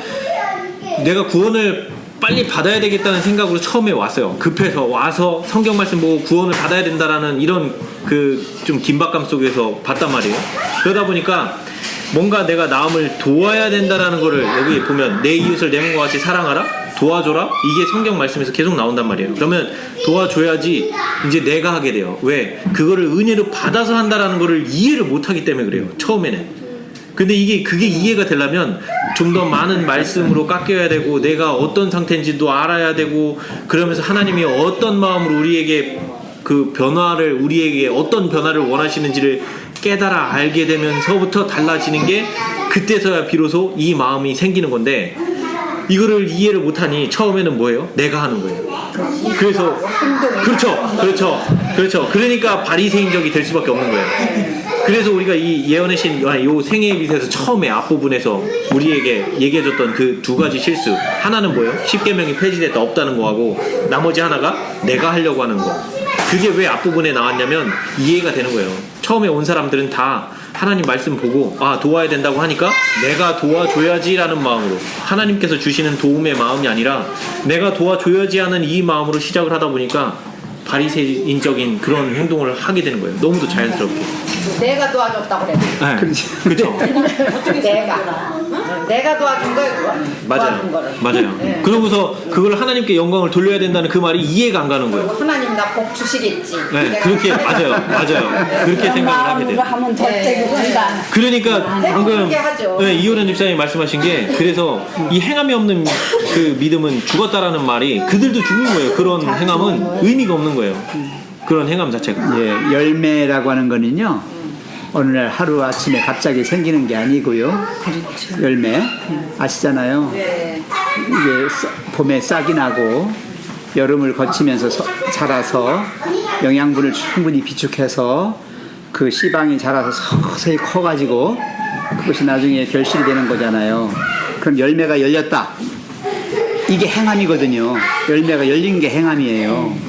내가 구원을 빨리 받아야 되겠다는 생각으로 처음에 왔어요. 급해서 와서 성경 말씀 보고 구원을 받아야 된다라는 이런 그 좀 긴박감 속에서 봤단 말이에요. 그러다 보니까 뭔가 내가 남을 도와야 된다라는 거를 여기 보면 내 이웃을 내 몸과 같이 사랑하라, 도와줘라, 이게 성경 말씀에서 계속 나온단 말이에요. 그러면 도와줘야지 이제 내가 하게 돼요. 왜? 그거를 은혜로 받아서 한다라는 거를 이해를 못하기 때문에 그래요. 처음에는. 근데 그게 이해가 되려면 좀 더 많은 말씀으로 깎여야 되고 내가 어떤 상태인지도 알아야 되고 그러면서 하나님이 어떤 마음으로 우리에게 우리에게 어떤 변화를 원하시는지를 깨달아 알게 되면서부터 달라지는 게 그때서야 비로소 이 마음이 생기는 건데 이거를 이해를 못하니 처음에는 뭐예요? 내가 하는 거예요. 그래서 그렇죠. 그러니까 바리새인적이 될 수밖에 없는 거예요. 그래서 우리가 이 예언의 신, 요 생애의 빛에서 처음에 앞부분에서 우리에게 얘기해줬던 그 두 가지 실수 하나는 뭐예요? 10계명이 폐지됐다 없다는 거하고 나머지 하나가 내가 하려고 하는 거. 그게 왜 앞부분에 나왔냐면 이해가 되는 거예요. 처음에 온 사람들은 다 하나님 말씀 보고 도와야 된다고 하니까 내가 도와줘야지라는 마음으로, 하나님께서 주시는 도움의 마음이 아니라 내가 도와줘야지 하는 이 마음으로 시작을 하다 보니까 바리새인적인 그런 행동을 하게 되는 거예요. 너무도 자연스럽게. 내가 도와줬다고 그래. 네. 그렇죠. 내가 도와준 거예요. 그거. 도와준 거를. 맞아요. 네. 그러고서 그걸 하나님께 영광을 돌려야 된다는 그 말이 이해가 안 가는 거예요. 하나님 나 복 주시겠지. 네, 내가 그렇게 맞아요. 그렇게 생각을 하게 돼요. 하면 더 떼고 간다. 그러니까 방금 그렇게 하죠. 이호련 집사님이 말씀하신 게, 그래서 이 행함이 없는 그 믿음은 죽었다라는 말이 그들도 죽는 거예요. 그런 행함은 의미가 없는 거예요. 그런 행함 자체가. 예, 열매라고 하는 거는요, 어느 날 하루 아침에 갑자기 생기는 게 아니고요. 열매 아시잖아요. 이게 봄에 싹이 나고 여름을 거치면서 자라서 영양분을 충분히 비축해서 그 씨방이 자라서 서서히 커가지고 그것이 나중에 결실이 되는 거잖아요. 그럼 열매가 열렸다. 이게 행함이거든요. 열매가 열린 게 행함이에요.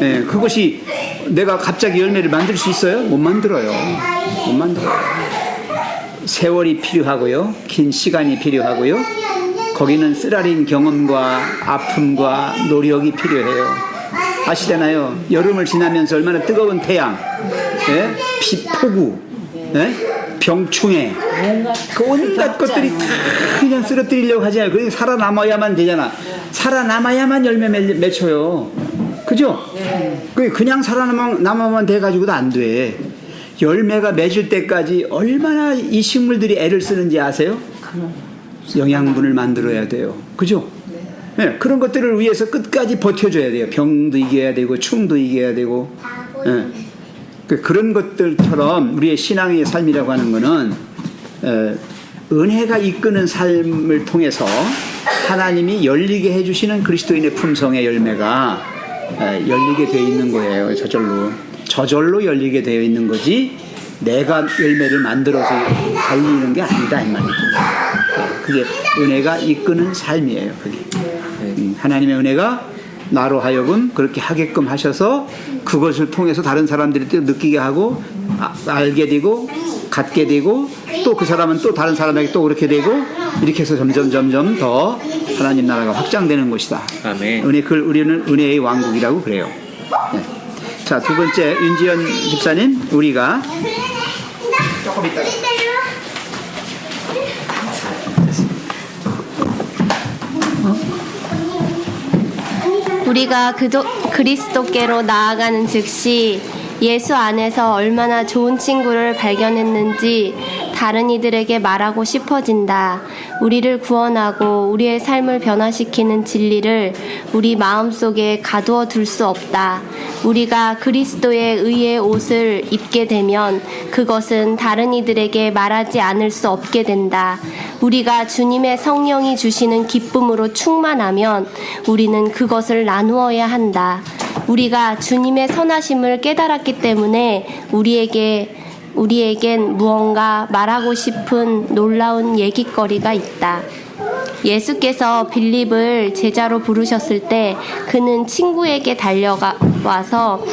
예, 그것이 내가 갑자기 열매를 만들 수 있어요? 못 만들어요. 못 만들어요. 세월이 필요하고요. 긴 시간이 필요하고요. 거기는 쓰라린 경험과 아픔과 노력이 필요해요. 아시잖아요. 여름을 지나면서 얼마나 뜨거운 태양, 예? 폭우, 예? 병충해, 그 온갖 것들이 다 그냥 쓰러뜨리려고 하잖아요. 그냥 살아남아야만 되잖아. 살아남아야만 열매 맺혀요. 그죠? 그냥 살아남아만 돼가지고도 안 돼. 열매가 맺을 때까지 얼마나 이 식물들이 애를 쓰는지 아세요? 영양분을 만들어야 돼요. 그죠? 네, 그런 것들을 위해서 끝까지 버텨줘야 돼요. 병도 이겨야 되고 충도 이겨야 되고. 네. 그런 것들처럼 우리의 신앙의 삶이라고 하는 것은 은혜가 이끄는 삶을 통해서 하나님이 열리게 해주시는 그리스도인의 품성의 열매가 열리게 되어 있는 거예요. 저절로 열리게 되어 있는 거지 내가 열매를 만들어서 달리는 게 아니다 이 말이죠. 그게 은혜가 이끄는 삶이에요. 그게 하나님의 은혜가 나로 하여금 그렇게 하게끔 하셔서 그것을 통해서 다른 사람들이 또 느끼게 하고 알게 되고 갖게 되고 또 그 사람은 또 다른 사람에게 또 그렇게 되고 이렇게 해서 점점 더 하나님 나라가 확장되는 것이다. 아멘. 우리는 은혜의 왕국이라고 그래요. 네. 자, 두 번째 윤지연 집사님, 우리가 조금 이따가 우리가 그리스도께로 나아가는 즉시 예수 안에서 얼마나 좋은 친구를 발견했는지 다른 이들에게 말하고 싶어진다. 우리를 구원하고 우리의 삶을 변화시키는 진리를 우리 마음속에 가두어 둘 수 없다. 우리가 그리스도의 의의 옷을 입게 되면 그것은 다른 이들에게 말하지 않을 수 없게 된다. 우리가 주님의 성령이 주시는 기쁨으로 충만하면 우리는 그것을 나누어야 한다. 우리가 주님의 선하심을 깨달았기 때문에 우리에겐 무언가 말하고 싶은 놀라운 얘기거리가 있다. 예수께서 빌립을 제자로 부르셨을 때 그는 친구에게 달려와서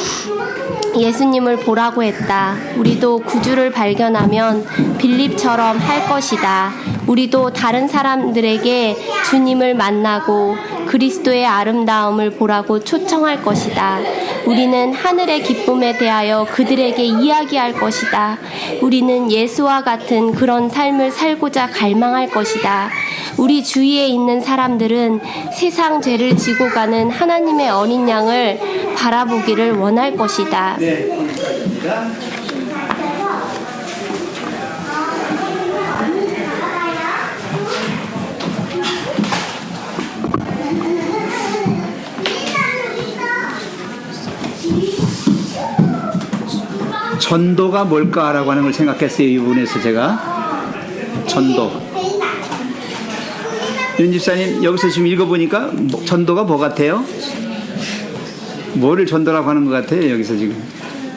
예수님을 보라고 했다. 우리도 구주를 발견하면 빌립처럼 할 것이다. 우리도 다른 사람들에게 주님을 만나고 그리스도의 아름다움을 보라고 초청할 것이다. 우리는 하늘의 기쁨에 대하여 그들에게 이야기할 것이다. 우리는 예수와 같은 그런 삶을 살고자 갈망할 것이다. 우리 주위에 있는 사람들은 세상 죄를 지고 가는 하나님의 어린 양을 바라보기를 원할 것이다. 네, 감사합니다. 전도가 뭘까라고 하는 걸 생각했어요. 이 부분에서 제가 전도. 윤 집사님 여기서 지금 읽어보니까 전도가 뭐 같아요? 뭐를 전도라고 하는 것 같아요? 여기서 지금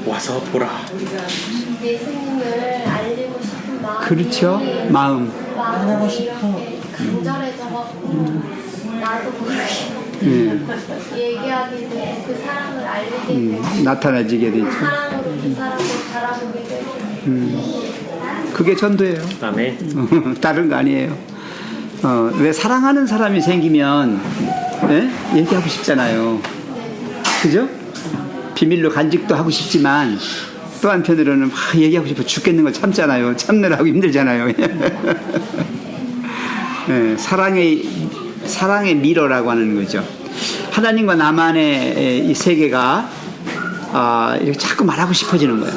와서 보라. 예수님을 알리고 싶은 마음. 그렇죠. 마음. 말하고 싶어. 간절해져갖고 나도 모르게 얘기하게 되고 그 사람을 알리게 되고 나타나지게 되죠. 사랑으로 그 사람을 바라보게 되고 그게 전도예요. 아멘. 다른 거 아니에요. 왜 사랑하는 사람이 생기면 예? 얘기하고 싶잖아요. 그죠? 비밀로 간직도 하고 싶지만 또 한편으로는 막 얘기하고 싶어 죽겠는 걸 참잖아요. 참느라고 힘들잖아요. 예, 사랑의 미러라고 하는 거죠. 하나님과 나만의 이 세계가 이렇게 자꾸 말하고 싶어지는 거예요.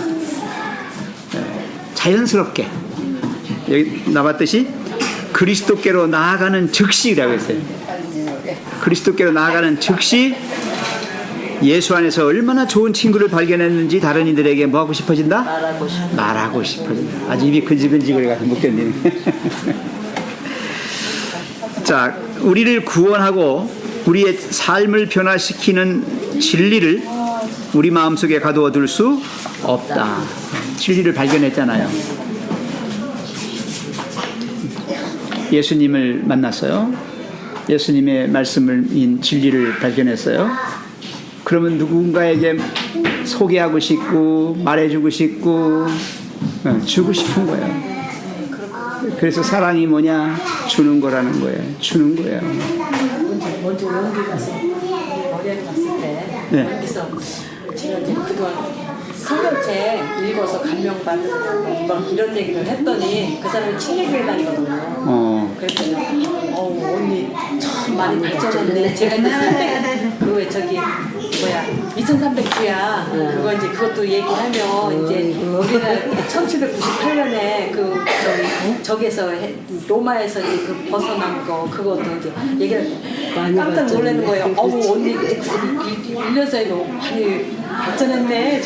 예, 자연스럽게 여기 나왔듯이 그리스도께로 나아가는 즉시라고 했어요. 그리스도께로 나아가는 즉시 예수 안에서 얼마나 좋은 친구를 발견했는지 다른 이들에게 뭐 하고 싶어진다? 말하고 싶어진다. 아주 입이 근질근질거려서 못 견디네. 자, 우리를 구원하고 우리의 삶을 변화시키는 진리를 우리 마음속에 가두어 둘 수 없다. 진리를 발견했잖아요. 예수님을 만났어요. 예수님의 말씀인 진리를 발견했어요. 그러면 누군가에게 소개하고 싶고 말해주고 싶고 주고 싶은 거예요. 그래서 사랑이 뭐냐? 주는 거라는 거예요. 주는 거예요. 먼저 연기 갔을 때, 머리를 갔을 때, 네. 여기서 제가 이제 그동안 성경책 읽어서 감명받는 막 이런 얘기를 했더니 그 사람이 친례교회 다니거든요. 그랬더니 언니 참 많이 발전했네. 제가 이제 300, 그왜 저기 뭐야 2300주야. 그거 이제 그것도 얘기하면 이제 우리나라 1798년에 그 저기에서 로마에서 이제 그 벗어난 거 그것도 이제 얘기할 때 깜짝 놀라는 거예요. 어우 언니 1년 사이에 많이 발전했네.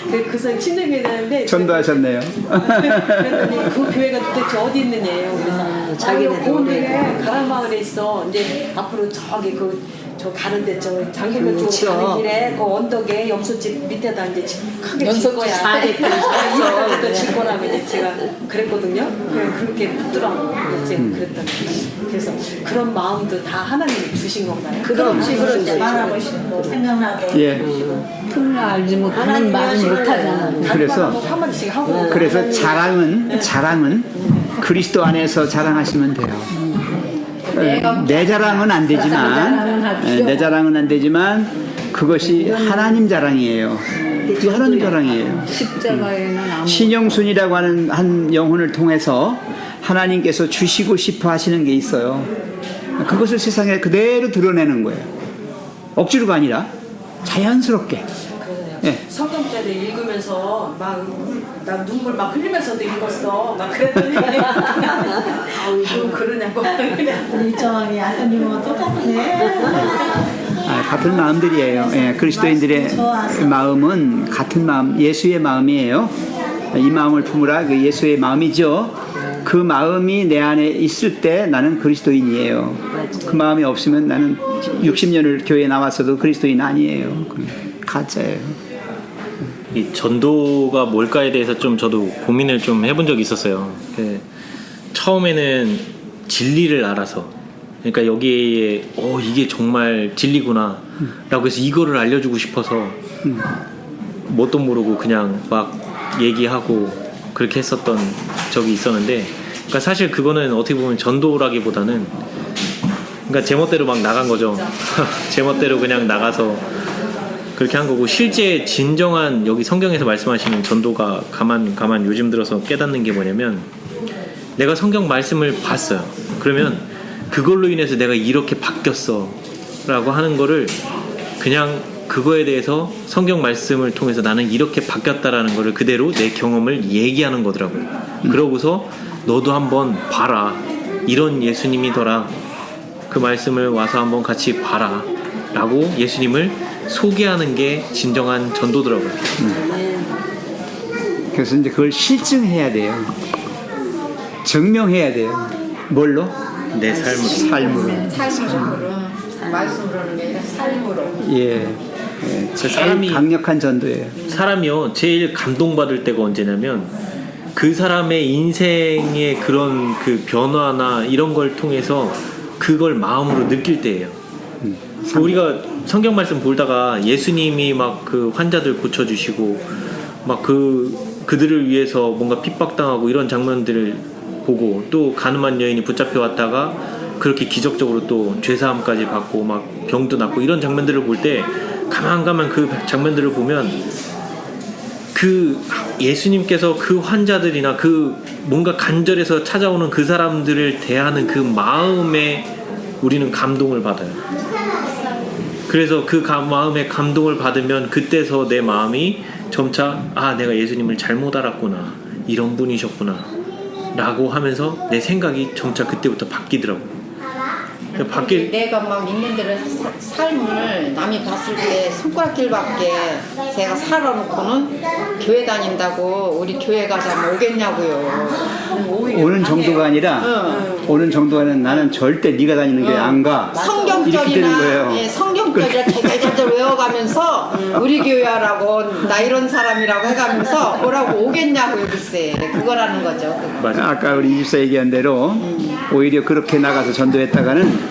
그래서 친정교회 다니는데 전도하셨네요. 그랬더니 그 교회가 도대체 어디 있느냐요. 그래서 자기가 고은동에 가랑마을에 있어. 이제 앞으로 저기 저 가는데 저 장군면 쪽으로 가는 길에 그 언덕에 염소집 밑에다 이제 크게 질 거야. 이래서 질 거라고 이제 제가 그랬거든요. 그냥 그렇게 붙더라고. 이제 그랬더니 그래서 그런 마음도 다 하나님이 주신 건가요? 그렇지. 말하고 싶고 생각나게. 예. 틈을 알지 못하는 말은 못하잖아. 그래서 한마디씩 하고. 그래서 자랑은 그리스도 안에서 자랑하시면 돼요. 내 자랑은 안 되지만 그것이 하나님 자랑이에요. 그게 하나님 자랑이에요. 십자가에는 아무 신영순이라고 하는 한 영혼을 통해서 하나님께서 주시고 싶어 하시는 게 있어요. 그것을 세상에 그대로 드러내는 거예요. 억지로가 아니라 자연스럽게. 예. 성경책을 읽으면서 나 눈물 막 흘리면서도 읽었어. 막 그랬더니 아우 그러냐고. 우리 저기 아드님하고 똑같네. 같은 마음들이에요. 예, 그리스도인들의 마음은 같은 마음, 예수의 마음이에요. 이 마음을 품으라, 그 예수의 마음이죠. 그 마음이 내 안에 있을 때 나는 그리스도인이에요. 그 마음이 없으면 나는 60년을 교회에 나왔어도 그리스도인 아니에요. 가짜예요. 이 전도가 뭘까에 대해서 좀 저도 고민을 좀 해본 적이 있었어요. 처음에는 진리를 알아서, 그러니까 여기에 이게 정말 진리구나 라고 해서 이거를 알려주고 싶어서 뭣도 모르고 그냥 막 얘기하고 그렇게 했었던 적이 있었는데, 그러니까 사실 그거는 어떻게 보면 전도라기보다는 그러니까 제멋대로 막 나간 거죠. 제멋대로 그냥 나가서 그렇게 한 거고, 실제 진정한 여기 성경에서 말씀하시는 전도가 가만 요즘 들어서 깨닫는 게 뭐냐면, 내가 성경 말씀을 봤어요. 그러면 그걸로 인해서 내가 이렇게 바뀌었어 라고 하는 거를 그냥 그거에 대해서 성경 말씀을 통해서 나는 이렇게 바뀌었다라는 거를 그대로 내 경험을 얘기하는 거더라고요. 그러고서 너도 한번 봐라, 이런 예수님이더라, 그 말씀을 와서 한번 같이 봐라 라고 예수님을 소개하는 게 진정한 전도더라고요. 그래서 이제 그걸 실증해야 돼요. 증명해야 돼요. 뭘로? 내 삶으로. 말씀으로는 게 아니라 삶으로. 예. 제일 강력한 전도예요. 사람이요, 제일 감동받을 때가 언제냐면 그 사람의 인생의 그런 그 변화나 이런 걸 통해서 그걸 마음으로 느낄 때예요. 우리가 성경 말씀 보다가 예수님이 막 그 환자들 고쳐주시고 막 그 그들을 위해서 뭔가 핍박당하고 이런 장면들을 보고 또 가늠한 여인이 붙잡혀 왔다가 그렇게 기적적으로 또 죄사함까지 받고 막 병도 낫고 이런 장면들을 볼 때 가만 그 장면들을 보면 그 예수님께서 그 환자들이나 그 뭔가 간절해서 찾아오는 그 사람들을 대하는 그 마음에 우리는 감동을 받아요. 그래서 그 마음에 감동을 받으면 그때서 내 마음이 점차 내가 예수님을 잘못 알았구나, 이런 분이셨구나 라고 하면서 내 생각이 점차 그때부터 바뀌더라고요. 내가 막 있는 대로 삶을 남이 봤을 때 손가락질밖에 제가 살아놓고는 교회 다닌다고 우리 교회 가자면 오겠냐고요. 오는 정도가 아니라 오는 정도가 아니라 나는 절대 네가 다니는 교회 안 가. 이렇게 되는 거예요. 성경절이나 성경절이라 잘잘잘 외워가면서 우리 교회라고 나 이런 사람이라고 해가면서 뭐라고 오겠냐고요. 글쎄 그거라는 거죠. 그거. 맞아. 아까 우리 이집사 얘기한 대로 오히려 그렇게 나가서 전도했다가는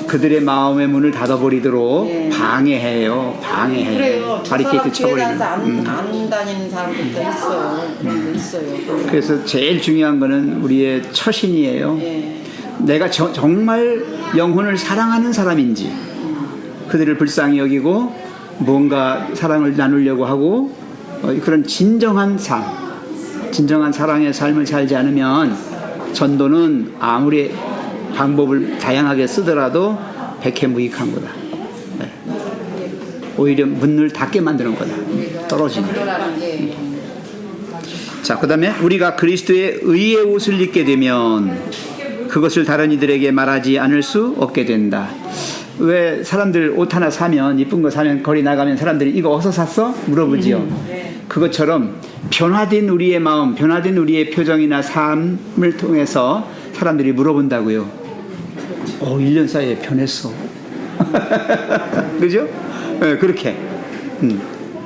그들의 마음의 문을 닫아버리도록 방해해요. 그래요. 바리케이트 쳐버리는. 안 다니는 사람들도 있어요. 그래서 제일 중요한 거는 우리의 처신이에요. 예. 내가 정말 영혼을 사랑하는 사람인지, 그들을 불쌍히 여기고 뭔가 사랑을 나누려고 하고 그런 진정한 삶, 진정한 사랑의 삶을 살지 않으면 전도는 아무리 방법을 다양하게 쓰더라도 백해무익한 거다. 네. 오히려 문을 닫게 만드는 거다. 떨어지는 거다. 자, 그 다음에 우리가 그리스도의 의의 옷을 입게 되면 그것을 다른 이들에게 말하지 않을 수 없게 된다. 왜 사람들 옷 하나 사면, 이쁜 거 사면 거리 나가면 사람들이 이거 어디서 샀어? 물어보지요. 그것처럼 변화된 우리의 마음, 변화된 우리의 표정이나 삶을 통해서 사람들이 물어본다고요. 1년 사이에 변했어. 그죠? 네, 그렇게.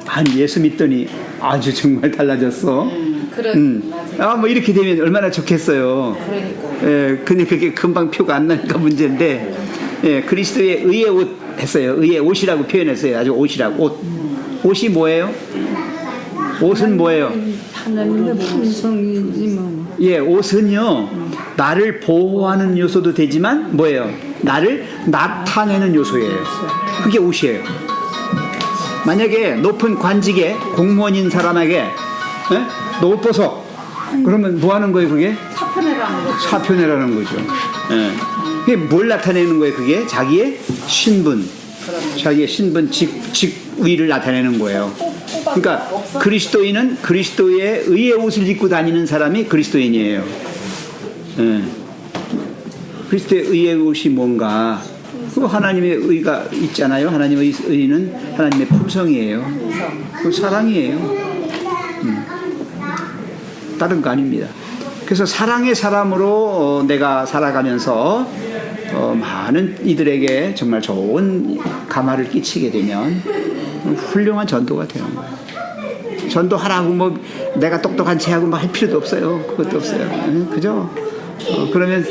아니, 예수 믿더니 아주 정말 달라졌어. 뭐 이렇게 되면 얼마나 좋겠어요. 그러니까. 근데 그게 금방 표가 안 나니까 문제인데, 그리스도의 의의 옷 했어요. 의의 옷이라고 표현했어요. 아주 옷이라고. 옷이 뭐예요? 옷은 뭐예요? 하나님의 품성이지 뭐. 옷은요, 나를 보호하는 요소도 되지만 뭐예요? 나를 나타내는 요소예요. 그게 옷이에요. 만약에 높은 관직에 공무원인 사람에게 너 옷 벗어. 그러면 뭐 하는 거예요, 그게? 사표내라는 거죠. 사표내라는 거죠. 그게 뭘 나타내는 거예요, 그게? 자기의 신분. 자기의 신분, 직위를 나타내는 거예요. 그러니까 그리스도인은 그리스도의 의의 옷을 입고 다니는 사람이 그리스도인이에요. 그리스도의 의의 옷이 뭔가? 그 하나님의 의가 있잖아요. 하나님의 의는 하나님의 품성이에요. 그 사랑이에요. 다른 거 아닙니다. 그래서 사랑의 사람으로 내가 살아가면서 많은 이들에게 정말 좋은 감화를 끼치게 되면 훌륭한 전도가 되는 거예요. 전도하라고 뭐 내가 똑똑한 체하고 뭐 할 필요도 없어요. 그것도 없어요. 그죠? 그러면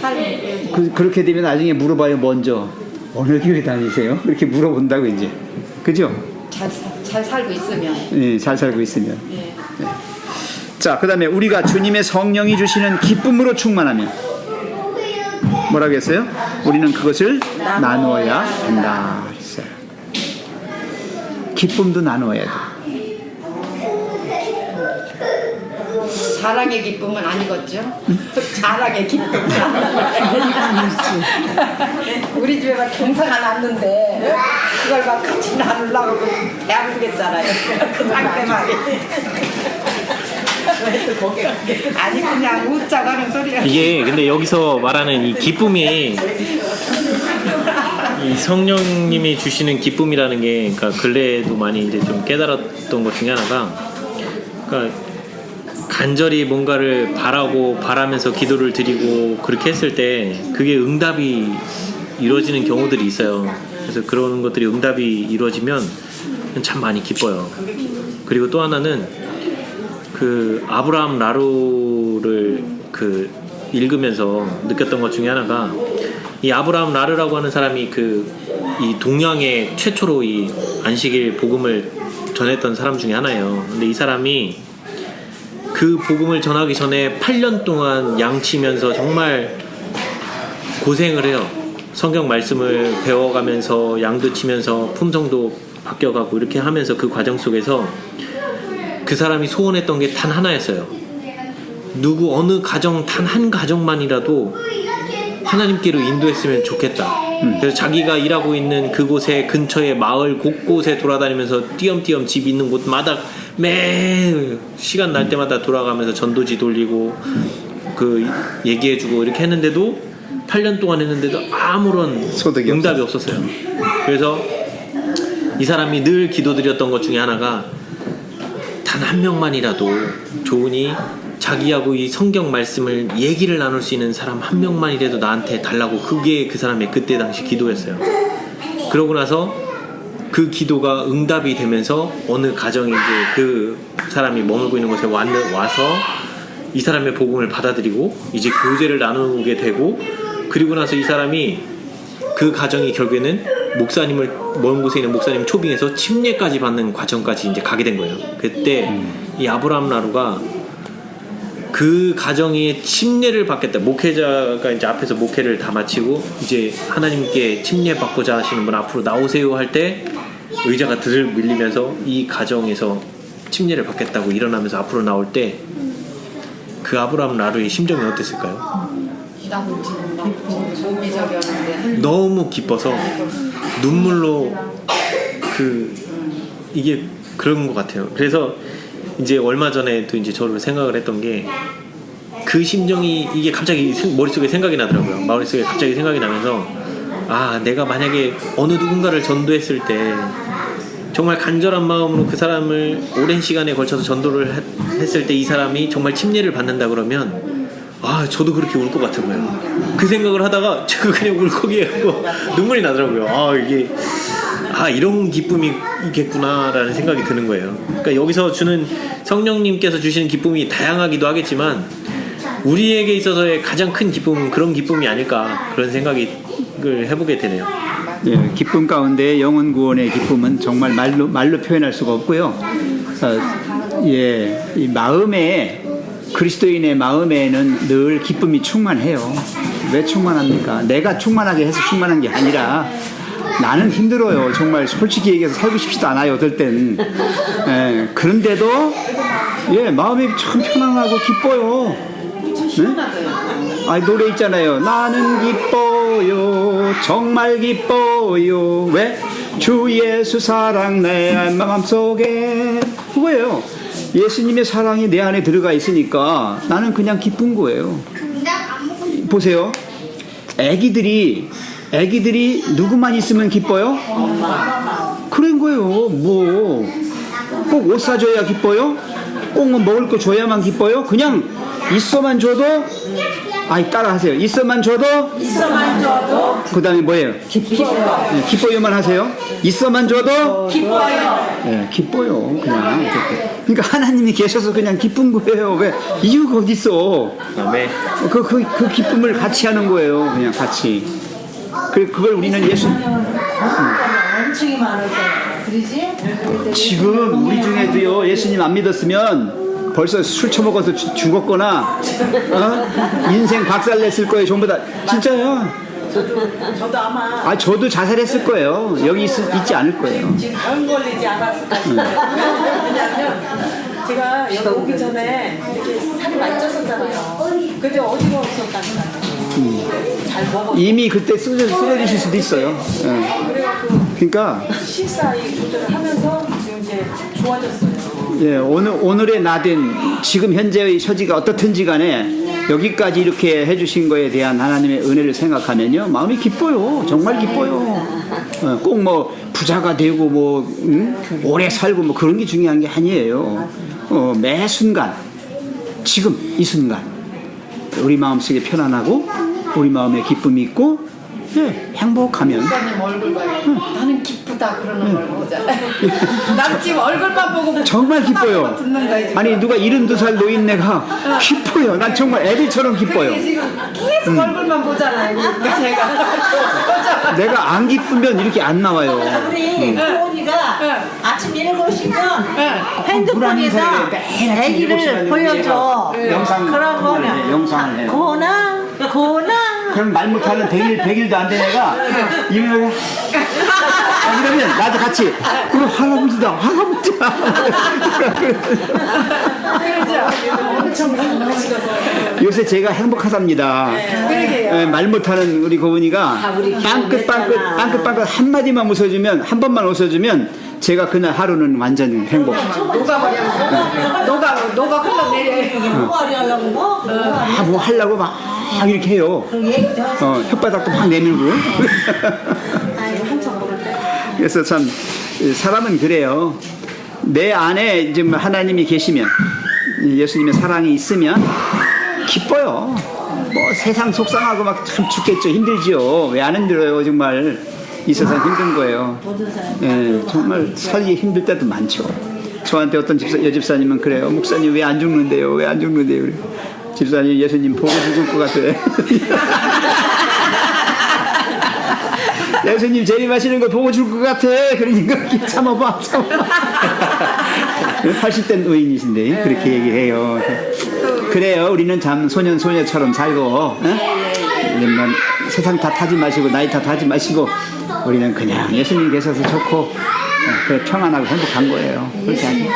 그렇게 되면 나중에 물어봐요. 먼저 어느 교회 다니세요? 이렇게 물어본다고 이제. 그죠? 잘 살고 있으면. 네, 잘 살고 있으면. 네. 자, 그 다음에 우리가 주님의 성령이 주시는 기쁨으로 충만하면 뭐라고 했어요? 우리는 그것을 나누어야 한다 했어요. 기쁨도 나누어야 돼. 자랑의 기쁨은 아니겠죠? 자랑의 기쁨은 우리 집에 막 경사가 났는데 그걸 막 같이 나누려고 배 아프겠잖아요. 그 상대방이. 아니 그냥 웃자고 하는 소리야. 이게 근데 여기서 말하는 이 기쁨이 이 성령님이 주시는 기쁨이라는 게, 그러니까 근래에도 많이 이제 좀 깨달았던 것 중에 하나가, 그러니까 간절히 뭔가를 바라면서 기도를 드리고 그렇게 했을 때 그게 응답이 이루어지는 경우들이 있어요. 그래서 그런 것들이 응답이 이루어지면 참 많이 기뻐요. 그리고 또 하나는 그 아브라함 라루를 그 읽으면서 느꼈던 것 중에 하나가, 이 아브라함 라르라고 하는 사람이 이 동양의 최초로 이 안식일 복음을 전했던 사람 중에 하나예요. 근데 이 사람이 그 복음을 전하기 전에 8년 동안 양치면서 정말 고생을 해요. 성경 말씀을 배워가면서 양도 치면서 품성도 바뀌어가고 이렇게 하면서 그 과정 속에서 그 사람이 소원했던 게 단 하나였어요. 어느 가정, 단 한 가정만이라도 하나님께로 인도했으면 좋겠다. 그래서 자기가 일하고 있는 그곳에 근처에 마을 곳곳에 돌아다니면서 띄엄띄엄 집 있는 곳마다 매 시간 날 때마다 돌아가면서 전도지 돌리고 그 얘기해주고 이렇게 했는데도 8년 동안 했는데도 아무런 소득이 응답이 없었어요. 그래서 이 사람이 늘 기도드렸던 것 중에 하나가 단 한 명만이라도 좋으니 자기하고 이 성경 말씀을 얘기를 나눌 수 있는 사람 한 명만이라도 나한테 달라고, 그게 그 사람의 그때 당시 기도였어요. 그러고 나서 그 기도가 응답이 되면서 어느 가정이 이제 그 사람이 머물고 있는 곳에 와서 이 사람의 복음을 받아들이고 이제 교제를 나누게 되고, 그리고 나서 이 사람이 그 가정이 결국에는 목사님을, 먼 곳에 있는 목사님 초빙해서 침례까지 받는 과정까지 이제 가게 된 거예요. 그때 이 아브라함 나루가 그 가정이 침례를 받겠다, 목회자가 이제 앞에서 목회를 다 마치고 이제 하나님께 침례 받고자 하시는 분 앞으로 나오세요 할 때 의자가 들 밀리면서 이 가정에서 침례를 받겠다고 일어나면서 앞으로 나올 때 그 아브라함 나루의 심정이 어땠을까요? 너무 기뻐서 눈물로 이게 그런 것 같아요. 그래서 이제 얼마 전에 또 이제 저를 생각을 했던 게, 그 심정이 이게 갑자기 머릿속에 생각이 나더라고요. 머릿속에 갑자기 생각이 나면서, 아, 내가 만약에 어느 누군가를 전도했을 때 정말 간절한 마음으로 그 사람을 오랜 시간에 걸쳐서 전도를 했을 때 이 사람이 정말 침례를 받는다 그러면, 아, 저도 그렇게 울 것 같은 거예요. 그 생각을 하다가 제가 그냥 울컥해하고 눈물이 나더라고요. 이런 기쁨이 있겠구나라는 생각이 드는 거예요. 그러니까 여기서 주는 성령님께서 주시는 기쁨이 다양하기도 하겠지만 우리에게 있어서의 가장 큰 기쁨은 그런 기쁨이 아닐까, 그런 생각을 해보게 되네요. 예, 기쁨 가운데 영혼 구원의 기쁨은 정말 말로 표현할 수가 없고요. 이 마음에, 그리스도인의 마음에는 늘 기쁨이 충만해요. 왜 충만합니까? 내가 충만하게 해서 충만한 게 아니라 나는 힘들어요. 정말 솔직히 얘기해서 살고 싶지도 않아요. 어떨 땐. 그런데도 마음이 참 편안하고 기뻐요. 네? 노래 있잖아요. 나는 기뻐요. 정말 기뻐요. 왜? 주 예수 사랑 내 마음속에. 그거예요. 예수님의 사랑이 내 안에 들어가 있으니까 나는 그냥 기쁜 거예요. 보세요. 애기들이 누구만 있으면 기뻐요? 그런 거예요. 꼭 옷 사줘야 기뻐요? 꼭 먹을 거 줘야만 기뻐요? 그냥 있어만 줘도, 따라하세요. 있어만 줘도 그 다음에 뭐예요? 기뻐요만 하세요. 있어만 줘도 기뻐요. 기뻐요. 그냥. 그러니까 하나님이 계셔서 그냥 기쁜 거예요. 왜? 이유가 어디 있어? 그 기쁨을 같이 하는 거예요. 그냥 같이. 그걸 우리는 엄청이 많아서 그러지? 지금 우리 중에도요, 예수님 안 믿었으면 벌써 술 처먹어서 죽었거나 인생 박살냈을 거예요. 전부 다. 진짜요. 저도 아마 저도 자살했을 거예요. 여기 있지 않을 거예요. 지금 병 걸리지 않았을까 싶어요. 왜냐면 제가 여기 오기 전에 이렇게 살이 많이 쪘었잖아요. 근데 어디가 없었다니까요. 잘 먹어. 이미 그때 쓰러지실 수도 있어요. 그러니까 식사 조절을 하면서 지금 이제 좋아졌어요. 오늘의 나된 지금 현재의 처지가 어떻든지 간에 여기까지 이렇게 해주신 거에 대한 하나님의 은혜를 생각하면요, 마음이 기뻐요. 정말 기뻐요. 꼭 뭐 부자가 되고 오래 살고 그런 게 중요한 게 아니에요. 매 순간, 지금 이 순간 우리 마음속에 편안하고 우리 마음에 기쁨이 있고 행복하면. 목사님 얼굴 봐요. 나는 기쁘다 그러는 걸 보잖아요. 난 지금 얼굴만 보고 정말 기뻐요. 듣는 거예요, 지금. 아니 누가 72살 노인네가 기뻐요. 난 정말 애들처럼 기뻐요. 지금 계속 얼굴만 보잖아요. 그러니까 제가 내가 안 기쁘면 이렇게 안 나와요. 우리 고은이가 아침 일어나시면 핸드폰에다 애기를 보여줘. 그런 거는 영상을 해요. 고은아 그럼 말 못하는 100일도 안 된 애가 이러면 그러면 나도 같이 그럼 할아버지다 할아버지다 요새 제가 행복하답니다. 예, 말 못하는 우리 고은이가 빵긋빵긋 한마디만 웃어주면 한 번만 웃어주면 제가 그날 하루는 완전 행복. 녹아 흘러내려요. 뭐 하려고 막 이렇게 해요. 혓바닥도 막 내밀고. 그래서 참 사람은 그래요. 내 안에 지금 하나님이 계시면 예수님의 사랑이 있으면 기뻐요. 뭐 세상 속상하고 막 참 죽겠죠. 힘들지요. 왜 안 힘들어요 정말. 이 세상 힘든 거예요. 예, 정말 살기 힘들 때도 많죠. 저한테 어떤 여집사님은 그래요. 목사님 왜 안 죽는데요? 왜 안 죽는데요? 그래. 집사님 예수님 보고 죽을 것 같아. 예수님 재림하시는 걸 보고 죽을 것 같아. 그러니까 참아봐. 80대 노인이신데 그렇게 얘기해요. 그래요. 우리는 참 소년처럼 살고 세상 탓하지 마시고 나이 탓하지 마시고 우리는 그냥 예수님 계셔서 좋고 그래 평안하고 행복한 거예요. 그렇지 않아요?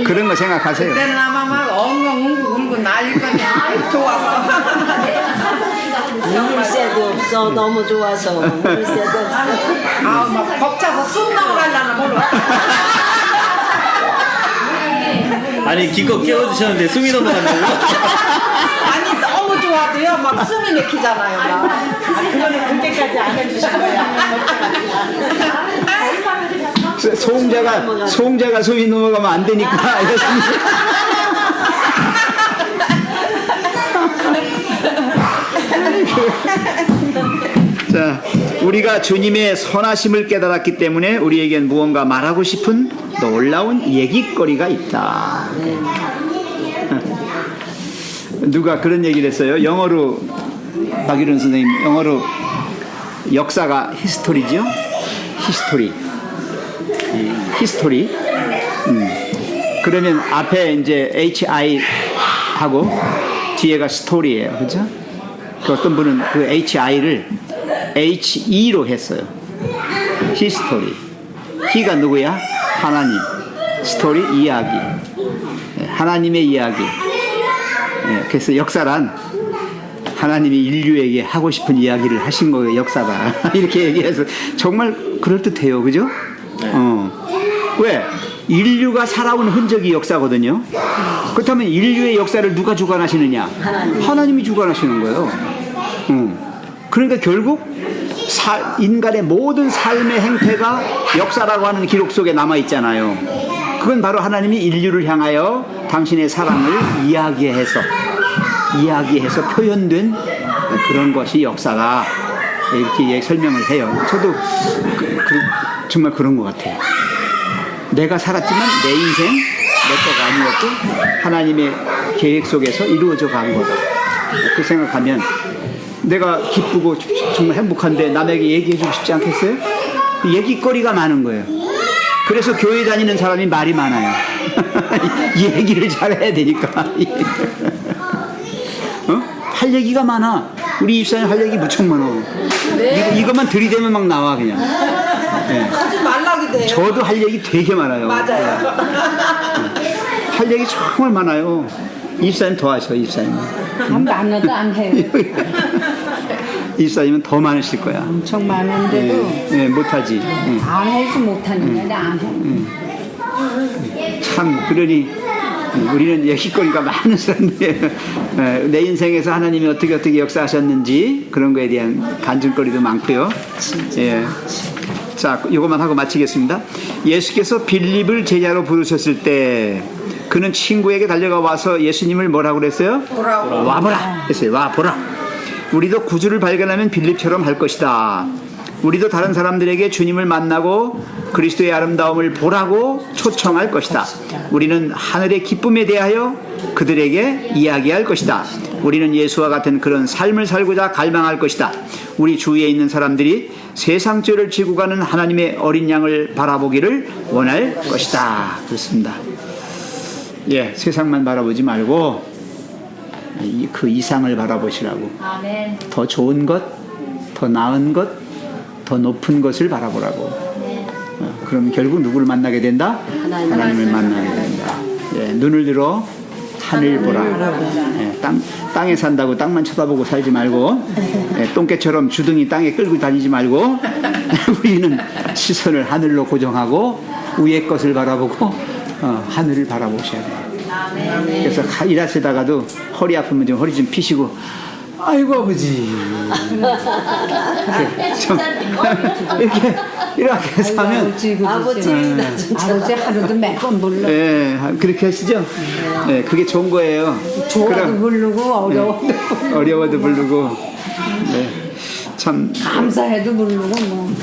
그런 거 생각하세요. 그때는 아마 막 엉엉 울고 난리 거냐. 좋아서. 물세도 없어. 너무 좋아서 물세도 없어. 막 벅차서 숨 넘어가려나 몰라. 아니 기껏 깨워주셨는데 숨이 넘어간다고? 아니 너무 좋아도요. 막 숨이 막히잖아요. 막. 그거는 그때까지 안 해주신 거야. 소홍자가 소위 넘어가면 안 되니까. 자, 우리가 주님의 선하심을 깨달았기 때문에 우리에겐 무언가 말하고 싶은 놀라운 얘기거리가 있다. 누가 그런 얘기를 했어요. 영어로 박유련 선생님 영어로 역사가 히스토리죠. 히스토리. 그러면 앞에 이제 HI 하고 뒤에가 스토리예요. 그죠? 그 어떤 분은 그 HI를 HE로 했어요. 히스토리. 히가 누구야? 하나님. 스토리 이야기. 하나님의 이야기. 그래서 역사란 하나님이 인류에게 하고 싶은 이야기를 하신 거예요. 역사가. 이렇게 얘기해서 정말 그럴듯해요. 그죠? 왜? 인류가 살아온 흔적이 역사거든요. 그렇다면 인류의 역사를 누가 주관하시느냐? 하나님이 주관하시는 거예요. 그러니까 결국 인간의 모든 삶의 행태가 역사라고 하는 기록 속에 남아있잖아요. 그건 바로 하나님이 인류를 향하여 당신의 사랑을 이야기해서 표현된 그런 것이 역사다. 이렇게 설명을 해요. 저도 정말 그런 것 같아요. 내가 살았지만 내 인생 내 거가 아니었고 하나님의 계획 속에서 이루어져 간 거다. 그 생각하면 내가 기쁘고 정말 행복한데 남에게 얘기해주고 싶지 않겠어요? 얘기거리가 많은 거예요. 그래서 교회 다니는 사람이 말이 많아요. 얘기를 잘해야 되니까. 할 얘기가 많아. 우리 입사님 할 얘기 무척 많아. 네. 이것만 들이대면 막 나와 그냥. 네. 하지 말라고 돼요. 저도 할 얘기 되게 많아요. 맞아요. 할 얘기 정말 많아요. 입사님 더 하셔. 입사님. 많아도 안 해요. 입사님은 더 많으실 거야. 엄청 많은데도 네, 못하지. 안 해서 못하는데 안 해. 참 그러니 우리는 얘기거리가 많은 사람들. 내 인생에서 하나님이 어떻게 역사하셨는지 그런 거에 대한 간증거리도 많고요. 예. 자, 이것만 하고 마치겠습니다. 예수께서 빌립을 제자로 부르셨을 때 그는 친구에게 달려가 와서 예수님을 뭐라고 그랬어요? 와보라 했어요. 와보라. 우리도 구주를 발견하면 빌립처럼 할 것이다. 우리도 다른 사람들에게 주님을 만나고 그리스도의 아름다움을 보라고 초청할 것이다. 우리는 하늘의 기쁨에 대하여 그들에게 이야기할 것이다. 우리는 예수와 같은 그런 삶을 살고자 갈망할 것이다. 우리 주위에 있는 사람들이 세상 죄를 지고 가는 하나님의 어린 양을 바라보기를 원할 것이다. 그렇습니다. 예, 세상만 바라보지 말고 그 이상을 바라보시라고. 아멘. 더 좋은 것, 더 나은 것, 더 높은 것을 바라보라고. 그럼 결국 누구를 만나게 된다? 하나님을 만나게 된다. 예, 눈을 들어 하늘 보라. 예, 땅에 산다고 땅만 쳐다보고 살지 말고, 예, 똥개처럼 주둥이 땅에 끌고 다니지 말고, 우리는 시선을 하늘로 고정하고 위의 것을 바라보고 하늘을 바라보셔야 돼요. 그래서 일하시다가도 허리 아프면 좀 허리 좀 피시고, 아이고 아버지 이렇게 해서 하면 아버지 하루도 몇 번 불러. 네, 그렇게 하시죠. 네, 그게 좋은 거예요. 좋아도 부르고 어려워도 부르고, 네, 참 감사해도 부르고 뭐.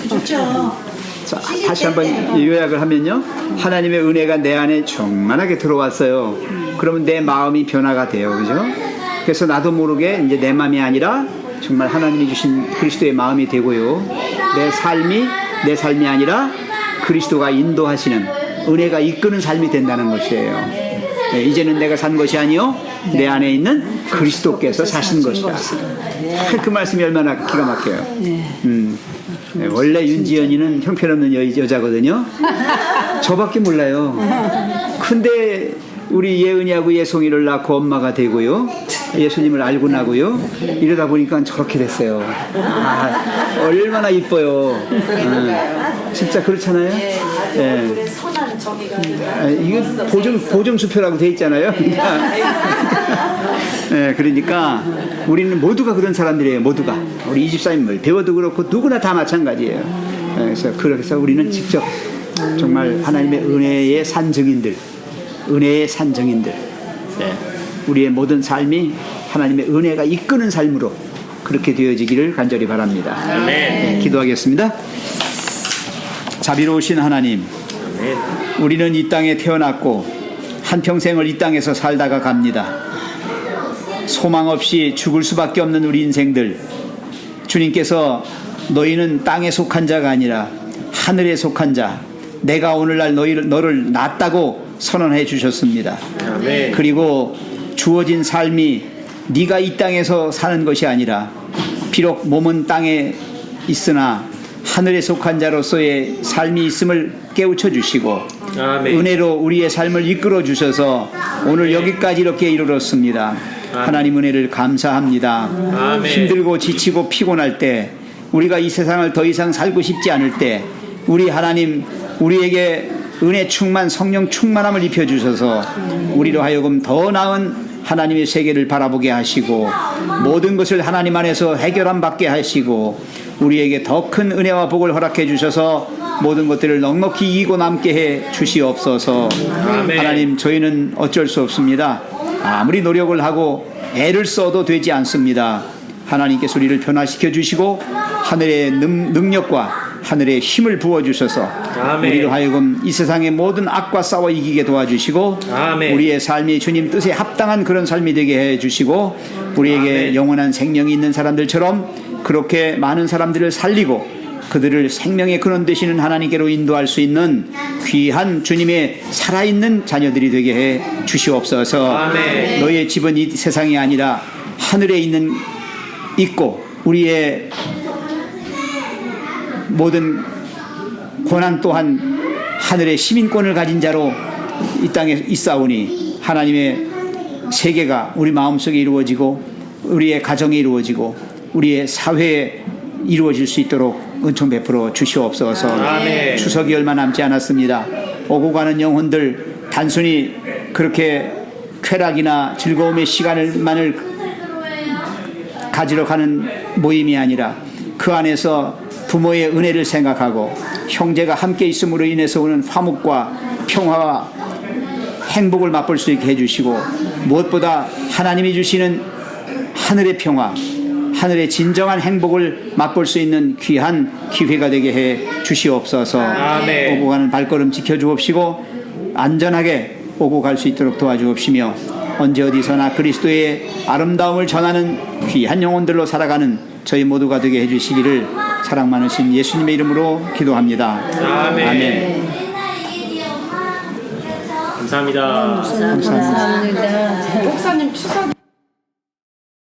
자, 다시 한번 요약을 하면요, 하나님의 은혜가 내 안에 충만하게 들어왔어요. 그러면 내 마음이 변화가 돼요, 그죠? 그래서 나도 모르게 이제 내 마음이 아니라 정말 하나님이 주신 그리스도의 마음이 되고요, 내 삶이 아니라 그리스도가 인도하시는, 은혜가 이끄는 삶이 된다는 것이에요. 네, 이제는 내가 산 것이 아니요 내 안에 있는 그리스도께서 사신 것이다. 그 말씀이 얼마나 기가 막혀요. 네, 원래 윤지연이는 형편없는 여자거든요. 저밖에 몰라요. 근데 우리 예은이하고 예송이를 낳고 엄마가 되고요, 예수님을 알고 나고요, 이러다 보니까 저렇게 됐어요. 얼마나 이뻐요. 진짜 그렇잖아요. 예. 이거 보정수표라고 돼 있잖아요. 예, 그러니까 우리는 모두가 그런 사람들이에요. 모두가. 우리 이집사님을 배워도 그렇고 누구나 다 마찬가지예요. 예, 그래서 우리는 직접 정말 하나님의 은혜의 산증인들, 예, 우리의 모든 삶이 하나님의 은혜가 이끄는 삶으로 그렇게 되어지기를 간절히 바랍니다. 네, 기도하겠습니다. 자비로우신 하나님, 우리는 이 땅에 태어났고 한평생을 이 땅에서 살다가 갑니다. 소망 없이 죽을 수밖에 없는 우리 인생들, 주님께서 너희는 땅에 속한 자가 아니라 하늘에 속한 자, 내가 오늘날 너를 낳았다고 선언해 주셨습니다. 아멘. 그리고 주어진 삶이 네가 이 땅에서 사는 것이 아니라, 비록 몸은 땅에 있으나 하늘에 속한 자로서의 삶이 있음을 깨우쳐 주시고, 아멘. 은혜로 우리의 삶을 이끌어 주셔서 오늘 여기까지 이렇게 이르렀습니다. 하나님 은혜를 감사합니다. 아멘. 힘들고 지치고 피곤할 때, 우리가 이 세상을 더 이상 살고 싶지 않을 때, 우리 하나님, 우리에게 은혜 충만, 성령 충만함을 입혀주셔서 우리로 하여금 더 나은 하나님의 세계를 바라보게 하시고, 모든 것을 하나님 안에서 해결함 받게 하시고, 우리에게 더 큰 은혜와 복을 허락해 주셔서 모든 것들을 넉넉히 이기고 남게 해 주시옵소서. 아멘. 하나님, 저희는 어쩔 수 없습니다. 아무리 노력을 하고 애를 써도 되지 않습니다. 하나님께서 우리를 변화시켜 주시고 하늘의 능력과 하늘의 힘을 부어주셔서 아멘. 우리로 하여금 이 세상의 모든 악과 싸워 이기게 도와주시고, 아멘. 우리의 삶이 주님 뜻에 합당한 그런 삶이 되게 해주시고, 우리에게 아멘. 영원한 생명이 있는 사람들처럼 그렇게 많은 사람들을 살리고 그들을 생명의 근원 되시는 하나님께로 인도할 수 있는 귀한 주님의 살아있는 자녀들이 되게 해 주시옵소서. 아멘. 너의 집은 이 세상이 아니라 하늘에 있고, 우리의 모든 고난 또한 하늘의 시민권을 가진 자로 이 땅에 있사오니, 하나님의 세계가 우리 마음속에 이루어지고 우리의 가정에 이루어지고 우리의 사회에 이루어질 수 있도록 은총 베풀어 주시옵소서. 아멘. 추석이 얼마 남지 않았습니다. 오고 가는 영혼들, 단순히 그렇게 쾌락이나 즐거움의 시간만을 가지러 가는 모임이 아니라 그 안에서 부모의 은혜를 생각하고 형제가 함께 있음으로 인해서 오는 화목과 평화와 행복을 맛볼 수 있게 해주시고, 무엇보다 하나님이 주시는 하늘의 평화, 하늘의 진정한 행복을 맛볼 수 있는 귀한 기회가 되게 해 주시옵소서. 아멘. 오고 가는 발걸음 지켜주옵시고 안전하게 오고 갈 수 있도록 도와주옵시며 언제 어디서나 그리스도의 아름다움을 전하는 귀한 영혼들로 살아가는 저희 모두가 되게 해주시기를 사랑 많으신 예수님의 이름으로 기도합니다. 아멘. 아멘. 감사합니다. 감사합니다. 목사님 추석